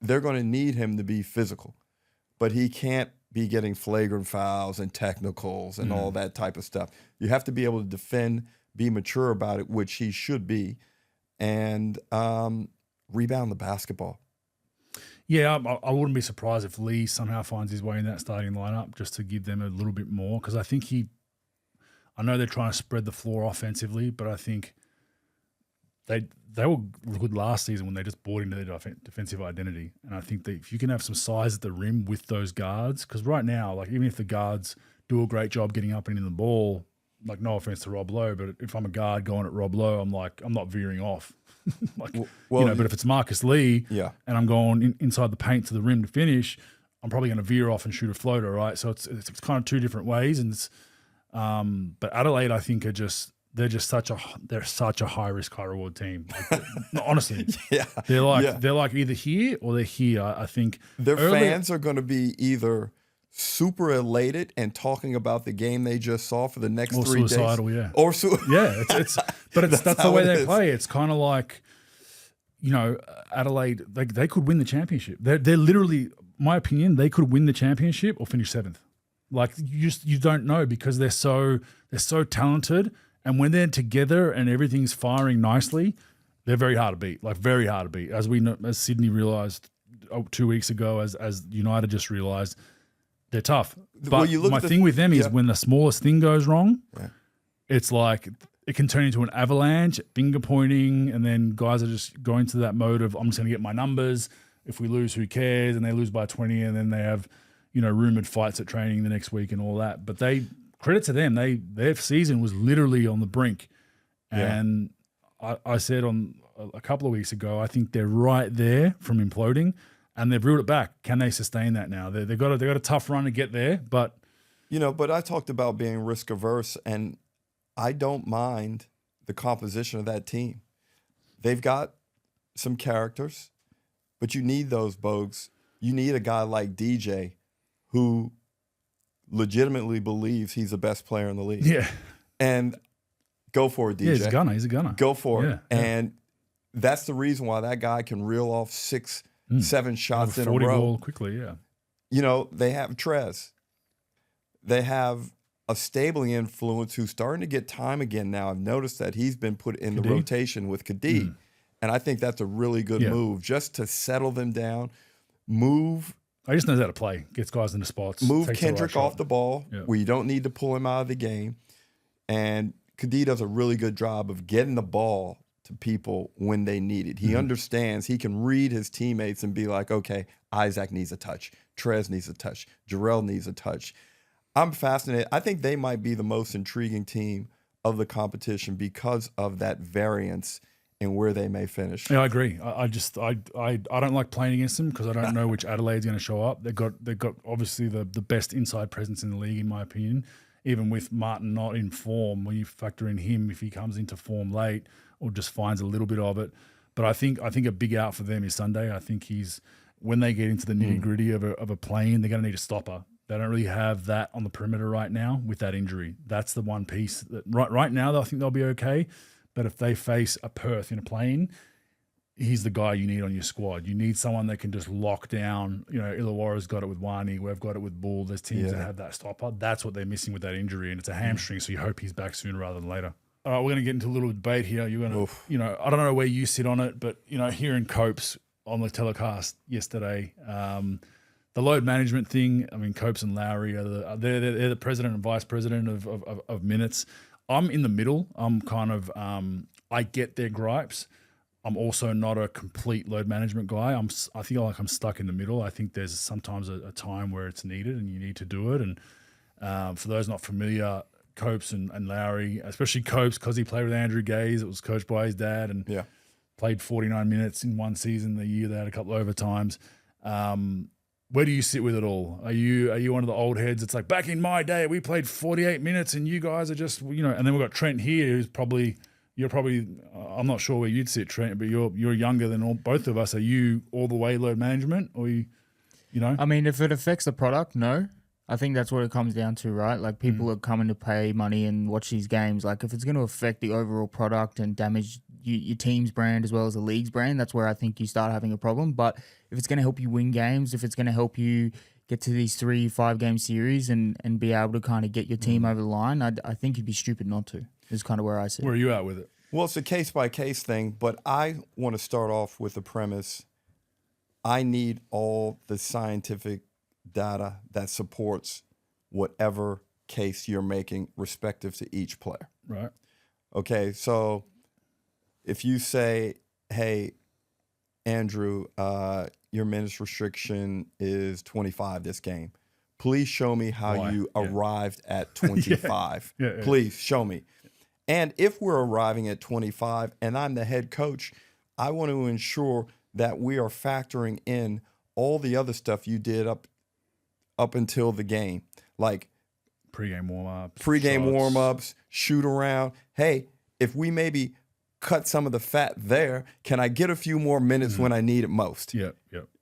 they're going to need him to be physical, but he can't be getting flagrant fouls and technicals and all that type of stuff. You have to be able to defend, be mature about it, which he should be, and rebound the basketball. Yeah, I wouldn't be surprised if Lee somehow finds his way in that starting lineup just to give them a little bit more, because I think I know they're trying to spread the floor offensively, but I think they were good last season when they just bought into their defensive identity. And I think that if you can have some size at the rim with those guards, because right now, like even if the guards do a great job getting up and in the ball, like no offense to Rob Lowe, but if I'm a guard going at Rob Lowe, I'm not veering off. But if it's Marcus Lee and I'm going inside the paint to the rim to finish, I'm probably going to veer off and shoot a floater, right? So it's kind of two different ways. And but Adelaide, I think, they're such a high risk, high reward team. Like, honestly, they're like either here or they're here. I think their fans are going to be either super elated and talking about the game they just saw for the next 3 days. Or that's the way they play. It's kind of like, Adelaide, they could win the championship. They're literally, my opinion, they could win the championship or finish 7th. Like you don't know because they're so talented, and when they're together and everything's firing nicely, they're very hard to beat. Like very hard to beat, as we know, as Sydney realized 2 weeks ago, as United just realized. They're tough. But my thing with them is when the smallest thing goes wrong, it's like it can turn into an avalanche, finger pointing, and then guys are just going to that mode of, I'm just going to get my numbers. If we lose, who cares? And they lose by 20, and then they have, rumored fights at training the next week and all that. But credit to them, their season was literally on the brink. And I said on a couple of weeks ago, I think they're right there from imploding. And they've reeled it back. Can they sustain that now? They've got a tough run to get there, but but I talked about being risk averse, and I don't mind the composition of that team. They've got some characters, but you need those, Bogues. You need a guy like DJ who legitimately believes he's the best player in the league. Yeah. And go for it, DJ. Yeah, he's a gunner. Go for it. And that's the reason why that guy can reel off 7 shots in a row. Ball quickly, They have Trez. They have a Stabling influence who's starting to get time again now. I've noticed that he's been put in the rotation with Khadid. And I think that's a really good move, just to settle them down, move. He just knows how to play, gets guys into spots. Move Kendrick off the ball where you don't need to pull him out of the game. And Khadid does a really good job of getting the ball to people when they need it. He understands. He can read his teammates and be like, okay, Isaac needs a touch. Trez needs a touch. Jarrell needs a touch. I'm fascinated. I think they might be the most intriguing team of the competition because of that variance and where they may finish. Yeah, I agree. I don't like playing against them because I don't know which Adelaide's going to show up. They've got obviously the best inside presence in the league, in my opinion. Even with Martin not in form, when you factor in him, if he comes into form late or just finds a little bit of it. But I think a big out for them is Sunday. I think when they get into the nitty gritty of a play-in, they're going to need a stopper. They don't really have that on the perimeter right now with that injury. That's the one piece that right now I think they'll be okay. But if they face a Perth in a play-in, he's the guy you need on your squad. You need someone that can just lock down. You know, Illawarra's got it with Wani. We've got it with Bull. There's teams that have that stopper. That's what they're missing with that injury, and it's a hamstring, so you hope he's back sooner rather than later. All right, we're going to get into a little debate here. You're going to, I don't know where you sit on it, but, hearing Copes on the telecast yesterday, the load management thing, I mean, Copes and Lowry, they're the president and vice president of minutes. I'm in the middle. I'm kind of, I get their gripes. I'm also not a complete load management guy. I feel like I'm stuck in the middle. I think there's sometimes a time where it's needed and you need to do it. And for those not familiar, Copes and Lowry, especially Copes, because he played with Andrew Gaze, it was coached by his dad and played 49 minutes in one season the year they had a couple of overtimes. Where do you sit with it all? Are you one of the old heads? It's like, back in my day, we played 48 minutes and you guys are just, and then we've got Trent here, who's you're probably, I'm not sure where you'd sit, Trent, but you're younger than both of us. Are you all the way load management or I mean, if it affects the product, no. I think that's what it comes down to, right? Like, people are coming to pay money and watch these games. Like, if it's going to affect the overall product and damage your team's brand as well as the league's brand, that's where I think you start having a problem. But if it's going to help you win games, if it's going to help you get to these 3-5 game series and be able to kind of get your team over the line, I think you'd be stupid not to, is kind of where I sit. Where are you at with it? Well, it's a case-by-case thing, but I want to start off with the premise, I need all the scientific data that supports whatever case you're making respective to each player. Right. Okay, so if you say, hey, Andrew, your minutes restriction is 25 this game, please show me how you arrived at 25. Please show me. And if we're arriving at 25 and I'm the head coach, I want to ensure that we are factoring in all the other stuff you did up until the game, like pregame warm-ups, shoot around. Hey, if we maybe cut some of the fat there, can I get a few more minutes when I need it most? Yep.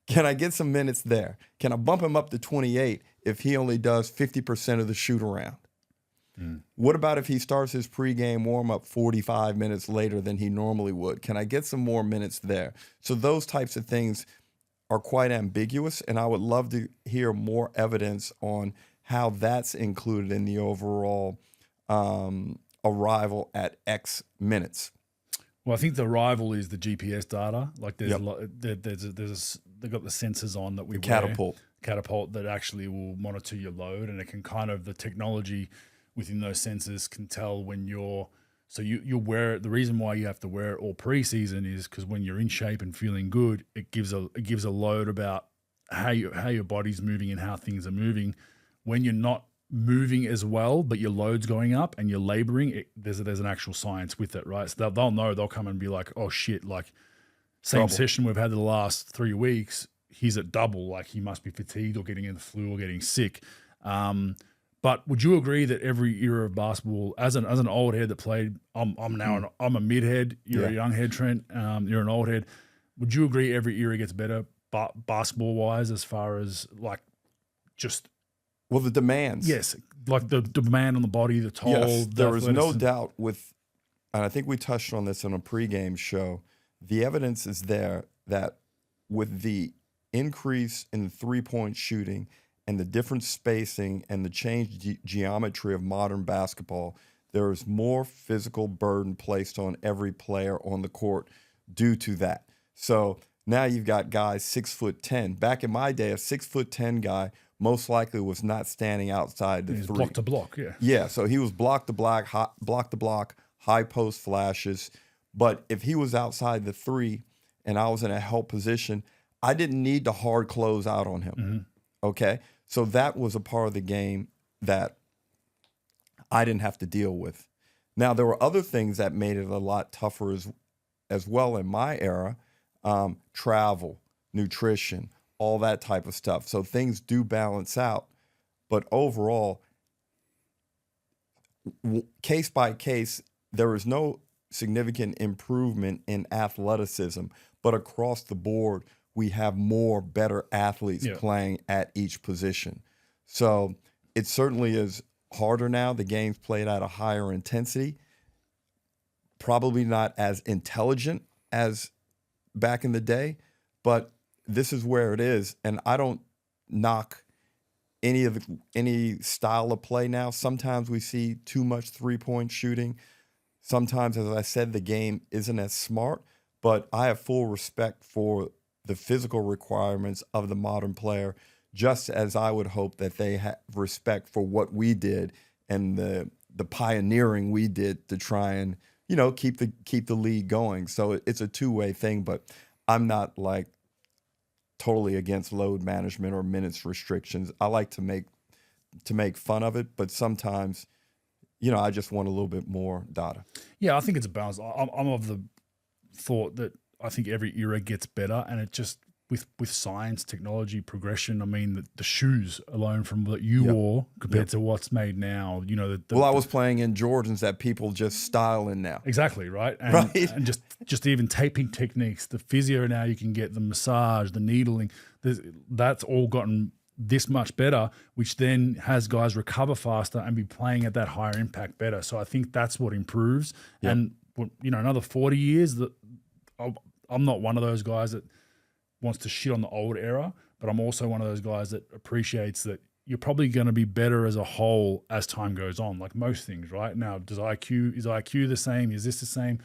Can I get some minutes there? Can I bump him up to 28 if he only does 50% of the shoot around? What about if he starts his pregame warm-up 45 minutes later than he normally would? Can I get some more minutes there? So those types of things are quite ambiguous, and I would love to hear more evidence on how that's included in the overall arrival at X minutes. Well, I think the arrival is the GPS data. Like they've got the sensors on that we catapult that actually will monitor your load, and it can the technology within those sensors can tell when you wear it. The reason why you have to wear it all preseason is because when you're in shape and feeling good, it gives a load about how your body's moving and how things are moving. When you're not moving as well, but your load's going up and you're laboring, there's an actual science with it, right? So they'll know. They'll come and be like, oh shit, like same session we've had the last 3 weeks, he's at double, like he must be fatigued or getting in the flu or getting sick. But would you agree that every era of basketball, as an old head that played, I'm a mid head, you're a young head, Trent, you're an old head. Would you agree every era gets better basketball wise as far as like just the demands? Yes, like the demand on the body, the toll. Yes, there is no doubt and I think we touched on this in a pregame show. The evidence is there that with the increase in the 3-point shooting and the different spacing and the changed geometry of modern basketball, there is more physical burden placed on every player on the court due to that. So now you've got guys 6'10". Back in my day, a 6'10" guy most likely was not standing outside the three. Block to block, yeah. Yeah, so he was block to block, high post flashes. But if he was outside the three and I was in a help position, I didn't need to hard close out on him. Okay? So that was a part of the game that I didn't have to deal with. Now, there were other things that made it a lot tougher as well in my era, travel, nutrition, all that type of stuff. So things do balance out. But overall, case by case, there is no significant improvement in athleticism, but across the board, we have more better athletes playing at each position. So it certainly is harder now. The game's played at a higher intensity, probably not as intelligent as back in the day, but this is where it is. And I don't knock any style of play now. Sometimes we see too much three-point shooting. Sometimes, as I said, the game isn't as smart, but I have full respect for the physical requirements of the modern player, just as I would hope that they have respect for what we did and the pioneering we did to try and, you know, keep the league going. So it's a two-way thing, but I'm not like totally against load management or minutes restrictions. I like to make fun of it, but sometimes, you know, I just want a little bit more data. Yeah, I think it's a balance. I'm of the thought that I think every era gets better, and it just with science, technology, progression. I mean, the shoes alone from what you wore compared to what's made now. You know, I was playing in Jordans that people just style in now. Exactly right, and just even taping techniques, the physio now you can get, the massage, the needling. That's all gotten this much better, which then has guys recover faster and be playing at that higher impact better. So I think that's what improves. Yep. And you know, another 40 years, I'm not one of those guys that wants to shit on the old era, but I'm also one of those guys that appreciates that you're probably going to be better as a whole as time goes on, like most things, right? Now, is IQ the same? Is this the same?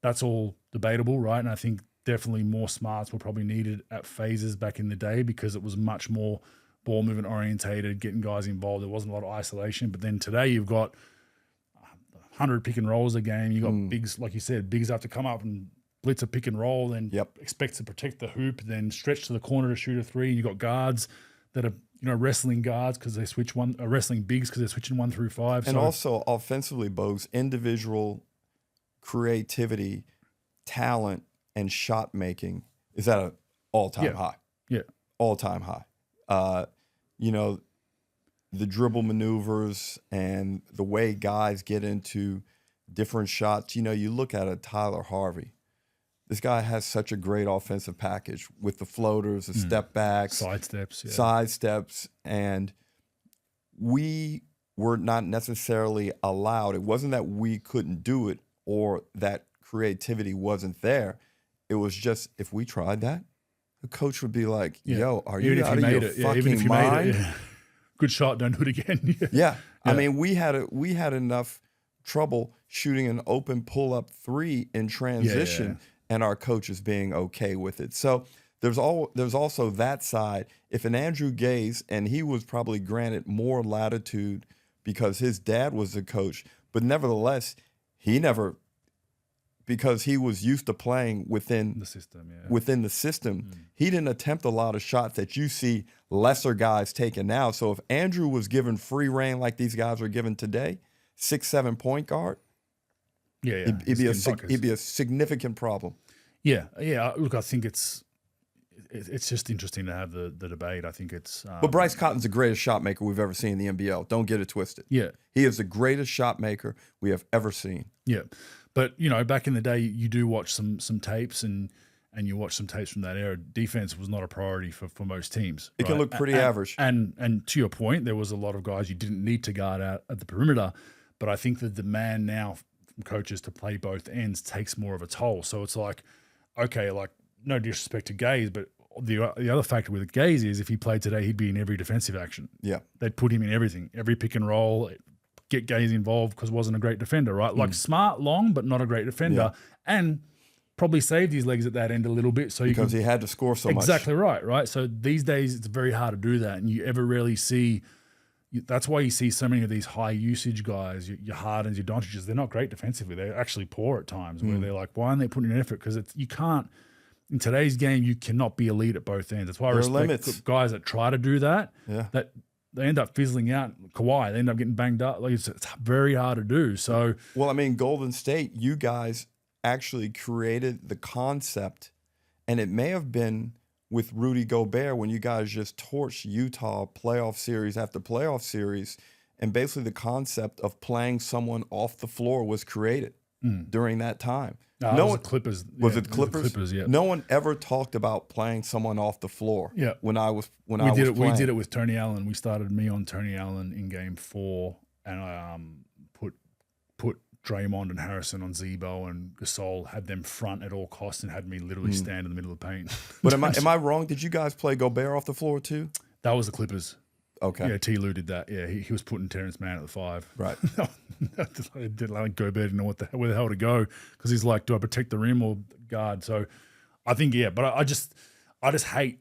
That's all debatable, right? And I think definitely more smarts were probably needed at phases back in the day because it was much more ball movement orientated, getting guys involved. There wasn't a lot of isolation. But then today you've got 100 pick and rolls a game. You got bigs, like you said, bigs have to come up and blitz a pick and roll, then expect to protect the hoop, then stretch to the corner to shoot a three. And you got guards that are, you know, wrestling guards because they switch wrestling bigs because they're switching 1 through 5. And also offensively, Bogues, individual creativity, talent, and shot making is at an all-time high. Yeah, all-time high. You know, the dribble maneuvers and the way guys get into different shots. You know, you look at a Tyler Harvey. This guy has such a great offensive package with the floaters, the step backs, side steps, and we were not necessarily allowed. It wasn't that we couldn't do it or that creativity wasn't there. It was just, if we tried that, the coach would be like, yo, are you out of your fucking mind? Good shot, don't do it again. I mean, we had enough trouble shooting an open pull-up three in transition and our coaches being okay with it. So there's also that side. If an Andrew Gaze, and he was probably granted more latitude because his dad was the coach, but nevertheless, because he was used to playing within the system, he didn't attempt a lot of shots that you see lesser guys taking now. So if Andrew was given free reign like these guys are given today, 6'7" point guard, it'd be a significant problem. Look, I think it's just interesting to have the debate. I think it's. But Bryce Cotton's the greatest shot maker we've ever seen in the NBL. Don't get it twisted. Yeah, he is the greatest shot maker we have ever seen. Yeah, but you know, back in the day, you do watch some tapes and you watch some tapes from that era. Defense was not a priority for most teams. It can look pretty average. And to your point, there was a lot of guys you didn't need to guard out at the perimeter. But I think the demand now from coaches to play both ends takes more of a toll. So it's like, okay, like no disrespect to Gaze, but the other factor with Gaze is if he played today, he'd be in every defensive action. Yeah. They'd put him in everything, every pick and roll, get Gaze involved because wasn't a great defender, right? Like smart, long, but not a great defender. And probably saved his legs at that end a little bit. Because he had to score so much. Exactly right? So these days it's very hard to do that, and you ever rarely see. That's why you see so many of these high usage guys, your Hardens, your Doncic's. They're not great defensively. They're actually poor at times. Where they're like, why aren't they putting in effort? Because you can't. In today's game, you cannot be elite at both ends. That's why I respect guys that try to do that. Yeah. That they end up fizzling out. Kawhi, they end up getting banged up. Like it's very hard to do. So well, I mean, Golden State, you guys actually created the concept, and it may have been with Rudy Gobert when you guys just torched Utah playoff series after playoff series, and basically the concept of playing someone off the floor was created during that time. No one, Clippers. Was it Clippers? Clippers, yeah. No one ever talked about playing someone off the floor. Yeah. When I was We did it with Tony Allen. We started me on Tony Allen in game 4, and I put Draymond and Harrison on Zebo, and Gasol, had them front at all costs, and had me literally stand in the middle of the paint. But am I wrong? Did you guys play Gobert off the floor too? That was the Clippers. Okay. Yeah, T. Lue did that. Yeah, he was putting Terrence Mann at the 5. Right. Gobert didn't know where the hell to go, because he's like, do I protect the rim or guard? So I think, yeah, but I just hate,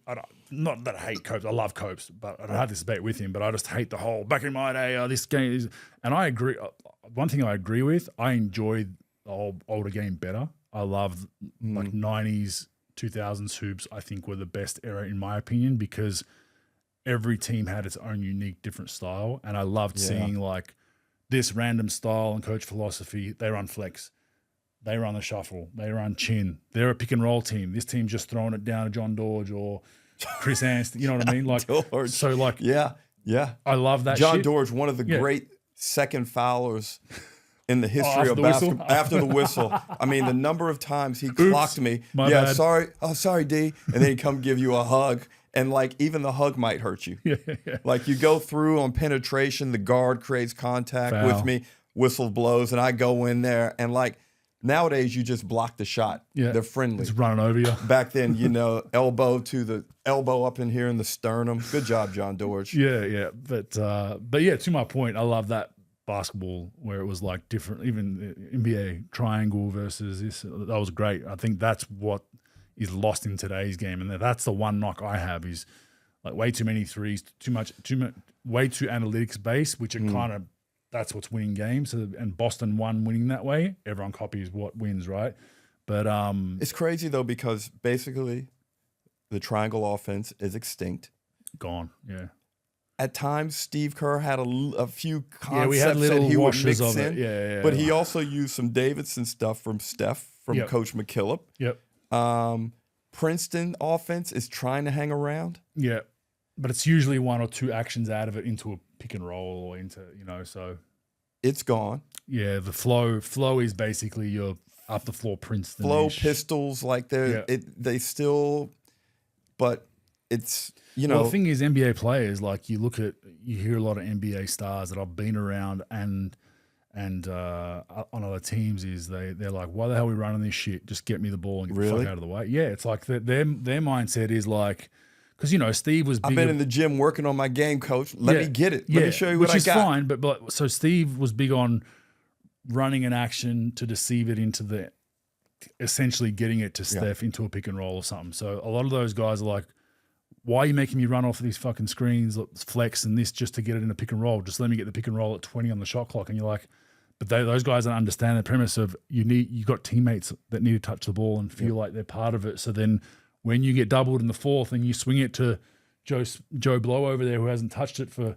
not that I hate Copes. I love Copes, but I don't have this debate with him, but I just hate the whole back in my day, this game is, and I agree. One thing I agree with, I enjoy the older game better. I love like 90s, 2000s hoops, I think were the best era in my opinion, because every team had its own unique, different style. And I loved seeing like this random style and coach philosophy. They run flex. They run the shuffle. They run chin. They're a pick and roll team. This team's just throwing it down to John Dorge or Chris Anston. You know what I mean? Like, Dorge. So like, yeah. I love that John shit. Dorge, one of the great second foulers in the history of basketball. After the whistle. I mean, the number of times he clocked me. Bad. Sorry. Oh, sorry, D. And then he'd come give you a hug. And like even the hug might hurt you. Yeah. Like you go through on penetration, the guard creates contact with me, whistle blows, and I go in there. And like nowadays, you just block the shot. Yeah. They're friendly. It's running over you. Back then, elbow to the elbow up in here in the sternum. Good job, John Dorge. Yeah. But yeah, to my point, I love that basketball where it was like different, even NBA triangle versus this. That was great. I think that's what is lost in today's game, and that's the one knock I have is like way too many threes, too much, way too analytics based, which are kind of that's what's winning games. So, and Boston won winning that way. Everyone copies what wins, right? But it's crazy though because basically the triangle offense is extinct, gone. Yeah. At times, Steve Kerr had a few concepts we had little that he would washes mix of in. it. Yeah. But he also used some Davidson stuff from Steph, from Coach McKillop. Yep. Princeton offense is trying to hang around. Yeah, but it's usually one or two actions out of it into a pick and roll or into, so. It's gone. Yeah, the flow is basically your up the floor Princeton. Flow pistols, like they still, but it's, Well, the thing is NBA players, like you hear a lot of NBA stars that I've been around and on other teams is they're like, why the hell are we running this shit? Just get me the ball and get the fuck out of the way. Yeah, it's like their mindset is like, because Steve was big. I've been in the gym working on my game, coach. Let me get it. Let me show you what I got. Which is fine, but so Steve was big on running an action to deceive it into the essentially getting it to Steph into a pick and roll or something. So a lot of those guys are like, why are you making me run off of these fucking screens, flex and this just to get it in a pick and roll? Just let me get the pick and roll at 20 on the shot clock. And you're like, but those guys don't understand the premise of you got teammates that need to touch the ball and feel like they're part of it. So then when you get doubled in the fourth and you swing it to Joe Blow over there who hasn't touched it for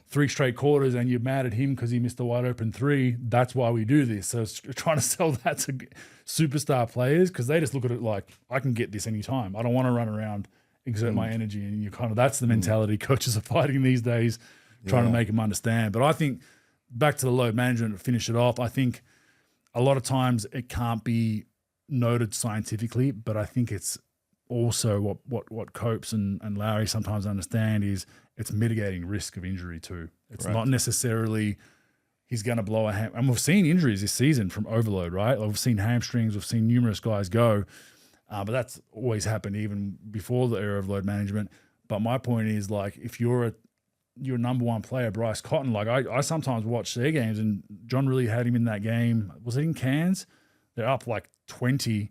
3 straight quarters and you're mad at him because he missed a wide open 3, that's why we do this. So it's trying to sell that to superstar players because they just look at it like, I can get this anytime. I don't want to run around, exert my energy. And that's the mentality coaches are fighting these days, trying to make them understand. But I think back to the load management to finish it off, I think a lot of times it can't be noted scientifically, but I think it's also what Copes and Lowry sometimes understand is it's mitigating risk of injury too. It's not necessarily he's going to blow a ham. And we've seen injuries this season from overload, right? We've seen hamstrings. We've seen numerous guys go. But that's always happened even before the era of load management. But my point is, like, if you're number one player, Bryce Cotton, like I sometimes watch their games and John really had him in that game. Was it in Cairns? They're up like 20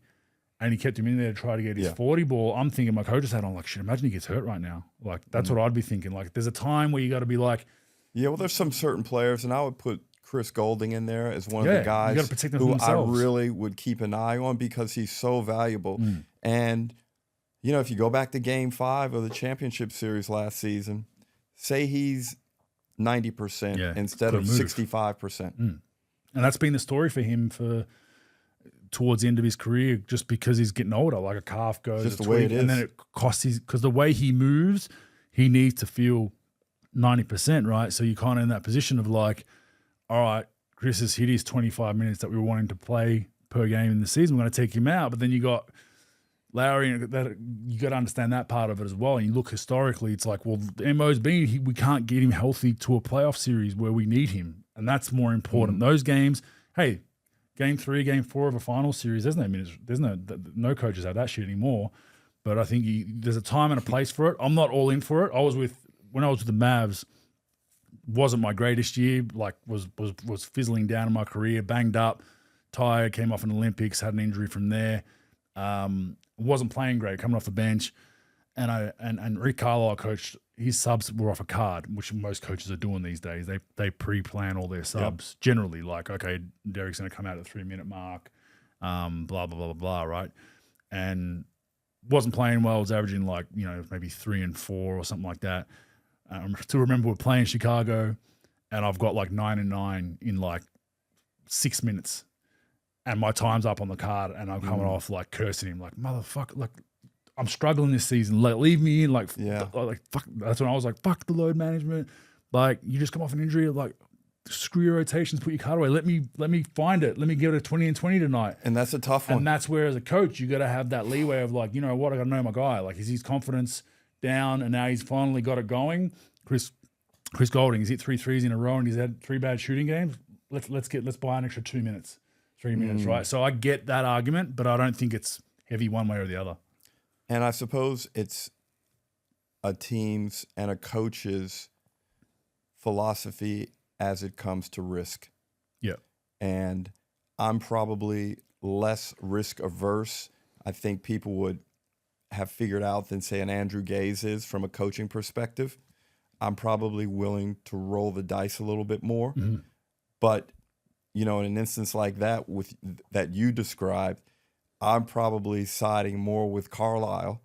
and he kept him in there to try to get his 40 ball. I'm thinking my coach's hat on, like, shit, imagine he gets hurt right now. Like, that's what I'd be thinking. Like, there's a time where you got to be like. Yeah, well, there's some certain players, and I would put Chris Golding in there as one of the guys who I really would keep an eye on because he's so valuable. And, if you go back to Game 5 of the championship series last season, say he's 90% instead of 65%. And that's been the story for him for towards the end of his career just because he's getting older. Like a calf goes, just the way it is. And then it costs because the way he moves, he needs to feel 90%, right? So you're kind of in that position of like, all right, Chris has hit his 25 minutes that we were wanting to play per game in the season. We're going to take him out. But then you got Lowry, and you got to understand that part of it as well. And you look historically, it's like, well, the MO's been we can't get him healthy to a playoff series where we need him. And that's more important. Those games, hey, game 3, game 4 of a final series, there's no minutes. There's no coaches have that shit anymore. But I think there's a time and a place for it. I'm not all in for it. When I was with the Mavs, wasn't my greatest year. Like was fizzling down in my career, banged up, tired, came off an Olympics, had an injury from there. Wasn't playing great, coming off the bench. And Rick Carlisle coached, his subs were off a card, which most coaches are doing these days. They pre-plan all their subs generally, like, okay, Derek's going to come out at the 3-minute mark, blah, blah, blah, blah, blah, right? And wasn't playing well, was averaging like, maybe 3 and 4 or something like that. I still remember we're playing Chicago and I've got like 9 and 9 in like 6 minutes. And my time's up on the card and I'm coming off like cursing him, like, motherfucker, like, I'm struggling this season. Like, leave me in. Like, fuck. That's when I was like, fuck the load management. Like, you just come off an injury. Like, screw your rotations. Put your card away. Let me find it. Let me give it a 20 and 20 tonight. And that's a tough one. And that's where, as a coach, you got to have that leeway of like, you know what? I got to know my guy. Like, is his confidence down? And now he's finally got it going. Chris Golding, he's hit 3 threes in a row and he's had 3 bad shooting games. Let's buy an extra 2 minutes, 3 minutes, right? So I get that argument, but I don't think it's heavy one way or the other. And I suppose it's a team's and a coach's philosophy as it comes to risk. Yeah. And I'm probably less risk averse. I think people would have figured out than, say, an Andrew Gaze is from a coaching perspective. I'm probably willing to roll the dice a little bit more. Mm-hmm. But, in an instance like that that you described, I'm probably siding more with Carlisle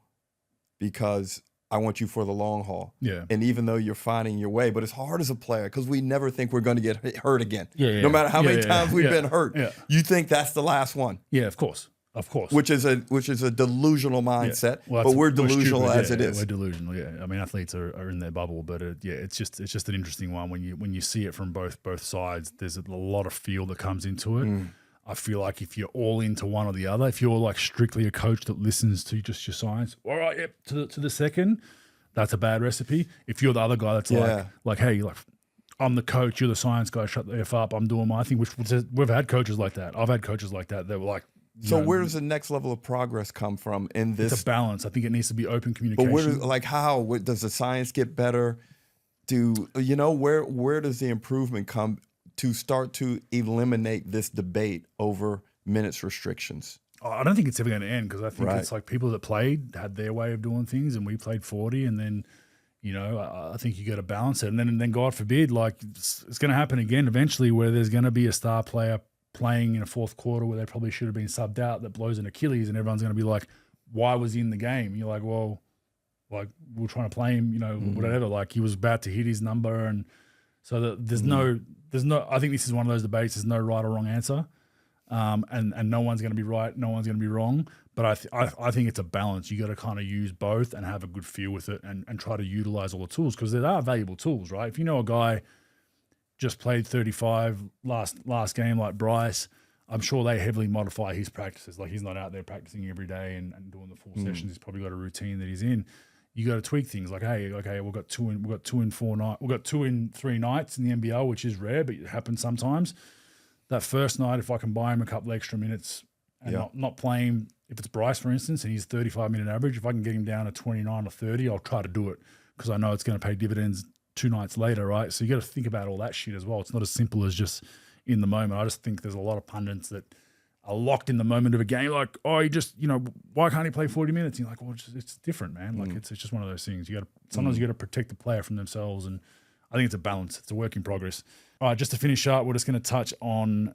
because I want you for the long haul. Yeah. And even though you're finding your way, but it's hard as a player because we never think we're going to get hurt again. Yeah. No matter how many times we've been hurt, you think that's the last one. Yeah, of course. Which is a delusional mindset, but we're delusional as it is. We're delusional. Yeah. I mean, athletes are in their bubble, but it's just an interesting one when you see it from both sides. There's a lot of feel that comes into it. I feel like if you're all into one or the other, if you're like strictly a coach that listens to just your science, all right, yep, to the second, that's a bad recipe. If you're the other guy that's like, hey, like, I'm the coach, you're the science guy, shut the F up, I'm doing my thing, which we've had coaches like that. I've had coaches like that that were like, so where does the next level of progress come from in this? It's a balance. I think it needs to be open communication. But how does the science get better? Where does the improvement come to start to eliminate this debate over minutes restrictions? I don't think it's ever going to end because I think it's like people that played had their way of doing things and we played 40 and then, I think you got to balance it. And then God forbid, like it's going to happen again eventually where there's going to be a star player playing in a fourth quarter where they probably should have been subbed out that blows an Achilles and everyone's going to be like, why was he in the game? And you're like, well, like we're trying to play him, whatever. Like he was about to hit his number. And so there's no, I think this is one of those debates. There's no right or wrong answer. And no one's going to be right. No one's going to be wrong. But I think it's a balance. You got to kind of use both and have a good feel with it and try to utilize all the tools because there are valuable tools, right? If you know a guy just played 35 last game like Bryce, I'm sure they heavily modify his practices. Like he's not out there practicing every day and doing the full sessions. He's probably got a routine that he's in. You got to tweak things like, hey, okay, we've got 2 in 4 nights. We've got 2 in 3 nights in the NBL, which is rare, but it happens sometimes. That first night, if I can buy him a couple extra minutes and not play him, if it's Bryce, for instance, and he's 35-minute average, if I can get him down to 29 or 30, I'll try to do it because I know it's going to pay dividends 2 nights later, right? So you got to think about all that shit as well. It's not as simple as just in the moment. I just think there's a lot of pundits that are locked in the moment of a game, like, oh, he just, why can't he play 40 minutes? And you're like, well, it's different, man. Like it's just one of those things. Sometimes you got to protect the player from themselves, and I think it's a balance. It's a work in progress. All right, just to finish up, we're just going to touch on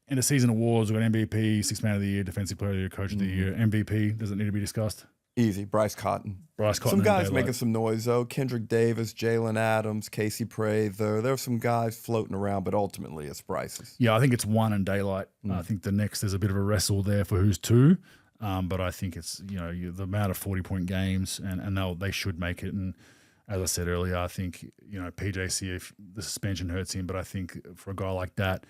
end of season awards. We've got MVP, 6th Man of the Year, Defensive Player of the Year, Coach of the Year. MVP, does it need to be discussed? Easy. Bryce Cotton. Some guys making some noise, though. Kendrick Davis, Jalen Adams, Casey Prather. There are some guys floating around, but ultimately it's Bryce's. Yeah, I think it's 1 and Daylight. I think the next, there's a bit of a wrestle there for who's 2. But I think it's, the amount of 40-point games, and they should make it. And as I said earlier, I think, PJC, if the suspension hurts him, but I think for a guy like that,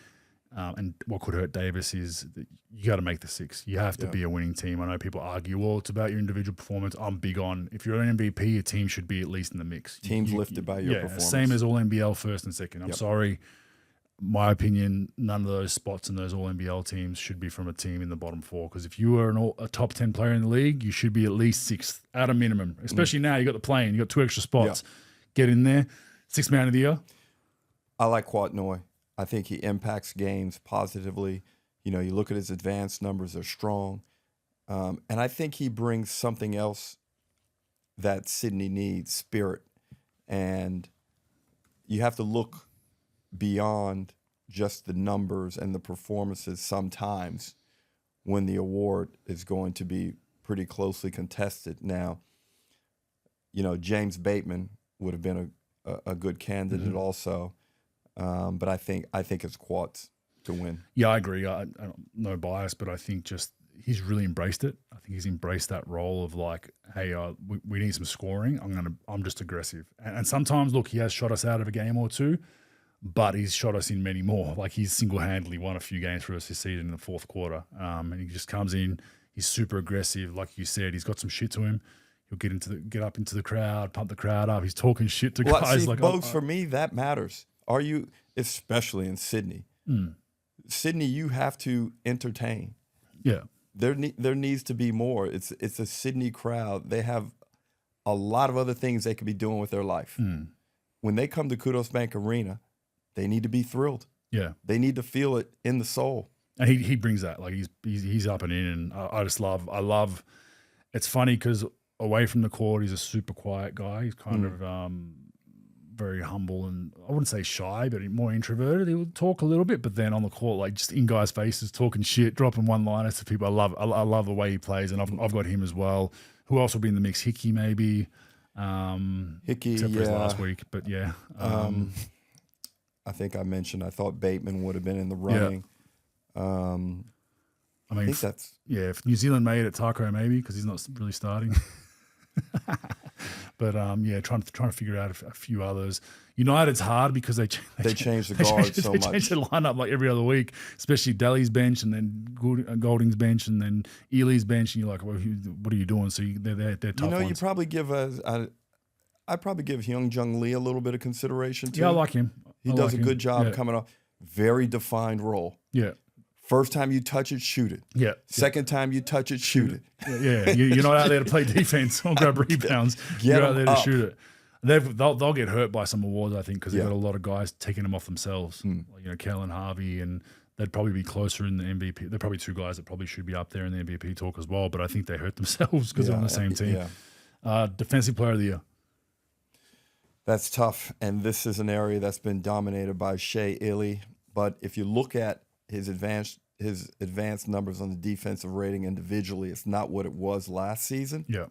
and what could hurt Davis is that you got to make the 6. You have to be a winning team. I know people argue, well, it's about your individual performance. I'm big on, if you're an MVP, your team should be at least in the mix. Team's lifted by your performance. Same as all NBL first and second. I'm sorry. My opinion, none of those spots in those all NBL teams should be from a team in the bottom 4. Because if you are a top 10 player in the league, you should be at least 6th at a minimum. Especially now, you got the play-in, you got 2 extra spots. Get in there. 6th man of the year. I like Quatnoy. I think he impacts games positively. You look at his advanced numbers; they're strong, and I think he brings something else that Sydney needs: spirit. And you have to look beyond just the numbers and the performances sometimes when the award is going to be pretty closely contested. Now, James Bateman would have been a good candidate also. But I think it's Quats to win. Yeah, I agree. I don't, no bias, but I think just he's really embraced it. I think he's embraced that role of like, hey, we need some scoring. I'm just aggressive. And sometimes, look, he has shot us out of a game or 2, but he's shot us in many more. Like he's single-handedly won a few games for us this season in the 4th quarter. And he just comes in. He's super aggressive, like you said. He's got some shit to him. He'll get up into the crowd, pump the crowd up. He's talking shit to guys. See, like, Bogues, for me, that matters. Are you, especially in Sydney? Sydney, you have to entertain. Yeah. There needs to be more. It's a Sydney crowd. They have a lot of other things they could be doing with their life. When they come to Kudos Bank Arena, they need to be thrilled. Yeah. They need to feel it in the soul. And he brings that. Like he's up and in, and I love. It's funny because away from the court, he's a super quiet guy. He's kind of very humble, and I wouldn't say shy, but more introverted. He would talk a little bit, but then on the court, like just in guys' faces, talking shit, dropping one-liners to people. I love the way he plays, and I've got him as well. Who else will be in the mix? Hickey maybe. Hickey, except for his last week, but yeah. I think I mentioned I thought Bateman would have been in the running. I think that's if New Zealand made it, Taco maybe because he's not really starting. But trying to figure out a few others. United's hard because they change the guard so much. They change the lineup like every other week, especially Delhi's bench and then Golding's bench and then Ely's bench, and you're like, well, what are you doing? So they're tough ones. You probably give I'd probably give Hyung Jung Lee a little bit of consideration too. Yeah, I like him. He does a good job coming off. Very defined role. Yeah. First time you touch it, shoot it. Yeah. Second time you touch it, shoot it. Yeah. You're not out there to play defense or grab rebounds. You're out there to shoot it. They'll get hurt by some awards, I think, because they've got a lot of guys taking them off themselves. Like, Kellen Harvey, and they'd probably be closer in the MVP. They're probably 2 guys that probably should be up there in the MVP talk as well, but I think they hurt themselves because they're on the same team. Yeah. Defensive player of the year. That's tough, and this is an area that's been dominated by Shea Illy. But if you look at his advanced numbers on the defensive rating individually, it's not what it was last season. Yeah.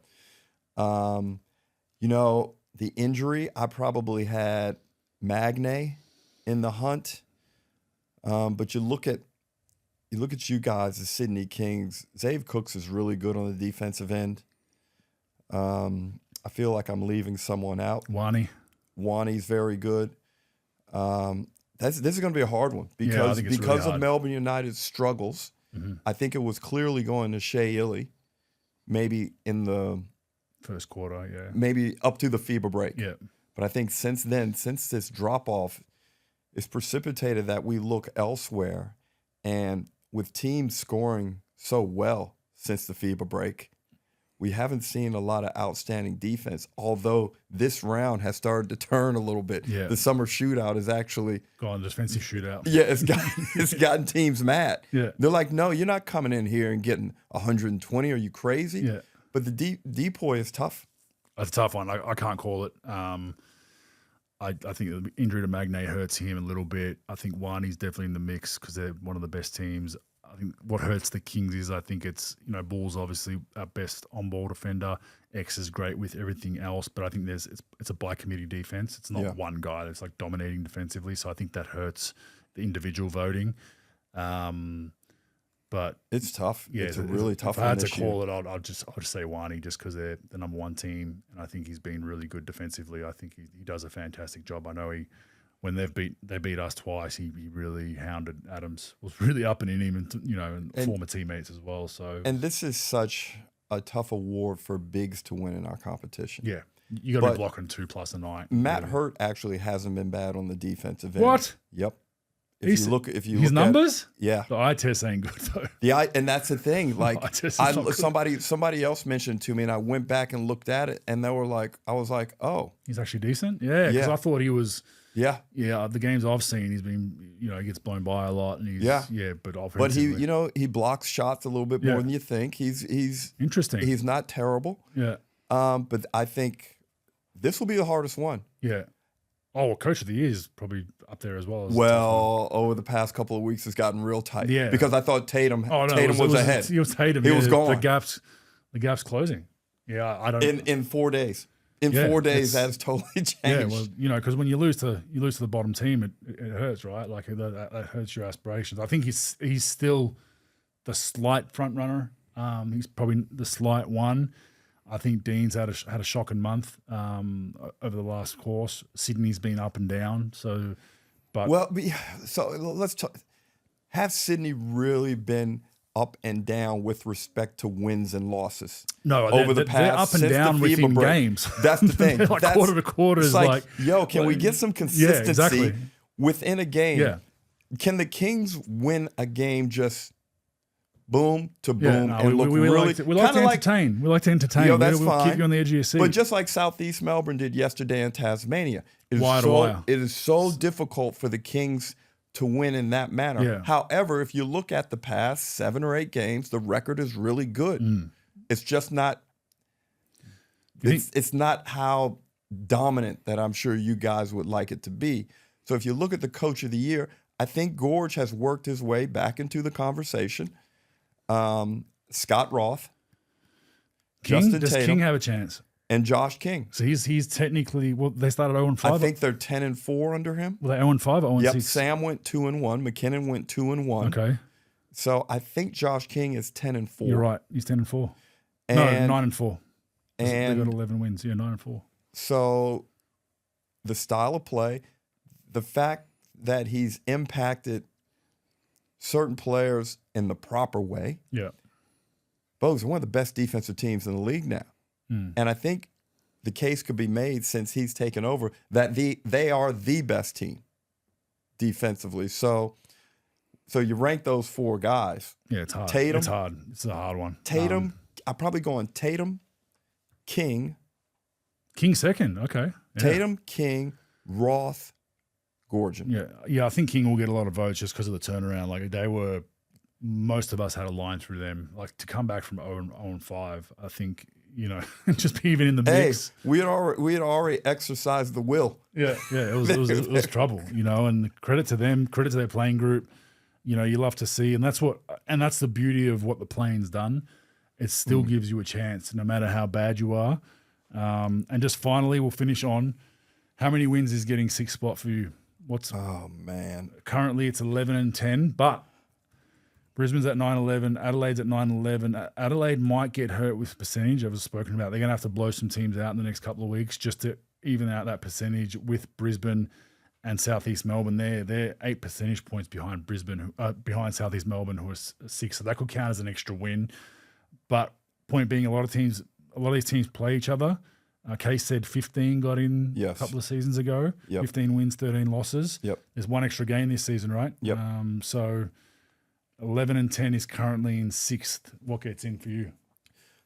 The injury, I probably had Magne in the hunt. But you look at you guys, the Sydney Kings. Zave Cooks is really good on the defensive end. I feel like I'm leaving someone out. Wani's very good. This is going to be a hard one because of Melbourne United's struggles. I think it was clearly going to Shea Illy, maybe in the first quarter, maybe up to the FIBA break. Yeah, but I think since then, since this drop off, it's precipitated that we look elsewhere, and with teams scoring so well since the FIBA break, we haven't seen a lot of outstanding defense, although this round has started to turn a little bit. Yeah. The summer shootout is actually gone, defensive shootout. Yeah, it's gotten teams mad. Yeah. They're like, no, you're not coming in here and getting 120. Are you crazy? Yeah. But the depoy is tough. That's a tough one. I can't call it. I think the injury to Magne hurts him a little bit. I think Wani's definitely in the mix because they're one of the best teams. I think what hurts the Kings is I think it's, Ball's obviously our best on-ball defender. X is great with everything else, but I think it's a by-committee defense. It's not one guy that's like dominating defensively, so I think that hurts the individual voting. But it's tough. Yeah, it's a really tough one. If I had to call it, I'll just say Wani just because they're the number one team, and I think he's been really good defensively. I think he does a fantastic job. I know when they beat us twice, he really hounded Adams. Was really up and in him, and former teammates as well. So this is such a tough award for bigs to win in our competition. Yeah, you got to be blocking 2+ a night. Matt Hurt actually hasn't been bad on the defensive end. What? Yep. If his you look numbers, the eye test ain't good though. And that's the thing. Like somebody else mentioned to me, and I went back and looked at it, and I was like, oh, he's actually decent. Yeah, because I thought he was. Yeah. The games I've seen, he's been, he gets blown by a lot, and he's but offensively. But he blocks shots a little bit more than you think. He's interesting. He's not terrible. Yeah. But I think this will be the hardest one. Yeah. Oh, well, Coach of the Year is probably up there as well. Over the past couple of weeks, it's gotten real tight. Yeah. Because I thought Tatum was ahead. It was Tatum. He was gone. The gap's closing. Yeah, I don't. In 4 days. In 4 days, that has totally changed. Yeah, well, because when you lose to the bottom team, it hurts, right? Like that hurts your aspirations. I think he's still the slight front runner. He's probably the slight one. I think Dean's had a shocking month over the last course. Sydney's been up and down. So let's talk. Have Sydney really been up and down with respect to wins and losses? No, over the past, they're up and down within games. That's the thing. Like quarter to quarter is like, can we get some consistency within a game? Yeah. Can the Kings win a game just boom to boom and look we really? Like to entertain. We like to entertain. That's we'll fine. Keep you on the edge of your seat. But just like Southeast Melbourne did yesterday in Tasmania, it is so difficult for the Kings to win in that manner. Yeah. However, if you look at the past 7 or 8 games, the record is really good. It's just not. It's not how dominant that I'm sure you guys would like it to be. So if you look at the Coach of the Year, I think Gorge has worked his way back into the conversation. Scott Roth, Justin does Tatum, King have a chance? And Josh King. So he's technically, they started 0-5. I think they're 10-4 under him. Were they 0-5 or 0-6? Yep. Sam went 2-1. McKinnon went 2-1. Okay. So I think Josh King is 10-4. You're right. He's 10-4. No, 9-4. And they got 11 wins. Yeah, 9-4. So the style of play, the fact that he's impacted certain players in the proper way. Yeah. Bogu's one of the best defensive teams in the league now. And I think the case could be made since he's taken over that they are the best team defensively. So you rank those 4 guys. Yeah, it's hard. Tatum. It's hard. It's a hard one. Tatum. I'm probably going Tatum, King. King second. Okay. Yeah. Tatum, King, Roth, Gorgon. Yeah. I think King will get a lot of votes just because of the turnaround. Like most of us had a line through them. Like to come back from 0-5, I think. Just be even in the mix. Hey, we had already exercised the will. Yeah, it was trouble, and credit to them, credit to their playing group. You love to see, and that's the beauty of what the playing's done. It still gives you a chance, no matter how bad you are. And just finally, we'll finish on how many wins is getting 6th spot for you? Oh man, currently it's 11-10, but Brisbane's at 9-11, Adelaide's at 9-11. Adelaide might get hurt with percentage, I've spoken about. They're going to have to blow some teams out in the next couple of weeks just to even out that percentage with Brisbane and Southeast Melbourne. They're 8 percentage points behind behind Southeast Melbourne, who are 6. So that could count as an extra win. But point being, a lot of these teams play each other. Case said 15 got in a couple of seasons ago. 15 wins, 13 losses. There's 1 extra game this season, right? So 11-10 is currently in 6th. What gets in for you?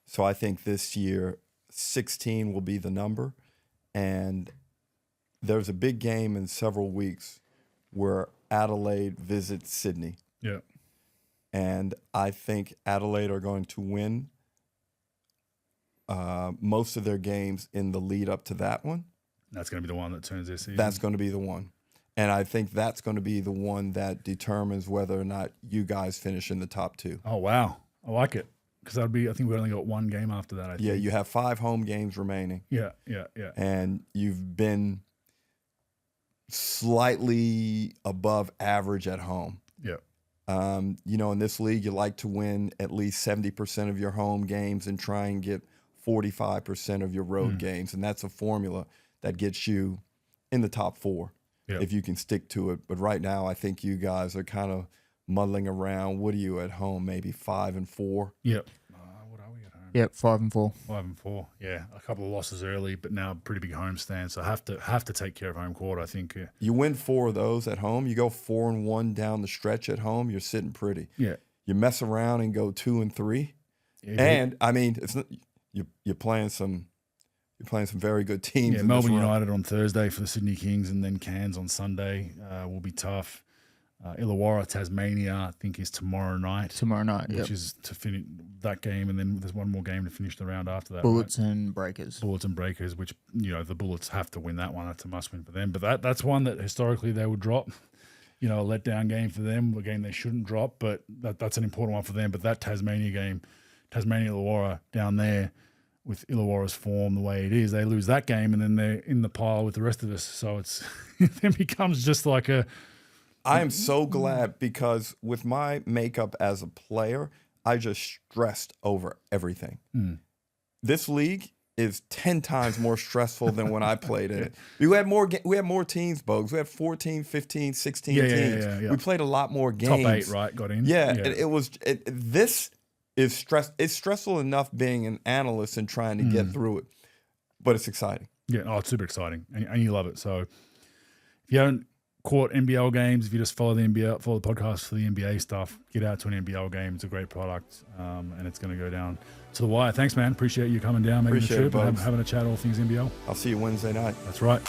So I think this year 16 will be the number. And there's a big game in several weeks where Adelaide visits Sydney. Yeah. And I think Adelaide are going to win most of their games in the lead up to that one. That's going to be the one that turns their season. That's going to be the one. And I think that's going to be the one that determines whether or not you guys finish in the top 2. Oh, wow. I like it. Because I think we only got one game after that, I think. Yeah, you have 5 home games remaining. Yeah. And you've been slightly above average at home. Yeah. In this league, you like to win at least 70% of your home games and try and get 45% of your road games. And that's a formula that gets you in the top 4 if you can stick to it. But right now, I think you guys are kind of muddling around. What are you at home? Maybe 5-4? Yep. What are we at home? Yep, 5-4. 5-4. Yeah, a couple of losses early, but now a pretty big homestand. So have to take care of home court, I think. Yeah. You win 4 of those at home. You go 4-1 down the stretch at home. You're sitting pretty. Yeah. You mess around and go 2-3. Yeah, and I mean, it's not, you're playing some very good teams. Yeah, Melbourne United on Thursday for the Sydney Kings, and then Cairns on Sunday will be tough. Illawarra, Tasmania, I think is tomorrow night. Which is to finish that game, and then there's one more game to finish the round after that. Bullets and Breakers. Bullets and Breakers, which the Bullets have to win that one. That's a must win for them. But that's one that historically they would drop. A letdown game for them, a game they shouldn't drop, but that's an important one for them. But that Tasmania game, Tasmania Illawarra down there, with Illawarra's form the way it is, they lose that game, and then they're in the pile with the rest of us. So it then becomes just like a. I am so glad, because with my makeup as a player, I just stressed over everything. This league is 10 times more stressful than when I played in it. We had more teams, Bogues. We had 14, 15, 16 teams. Yeah. We played a lot more games. Top 8, right? Got in. Yeah. This is stress. It's stressful enough being an analyst and trying to get through it, but it's exciting. Yeah, it's super exciting, and you love it. So if you haven't caught NBL games, if you just follow the NBA, follow the podcast for the NBA stuff, get out to an NBL game. It's a great product, and it's going to go down to the wire. Thanks, man. Appreciate you coming down, making the trip, and having a chat all things NBL. I'll see you Wednesday night. That's right.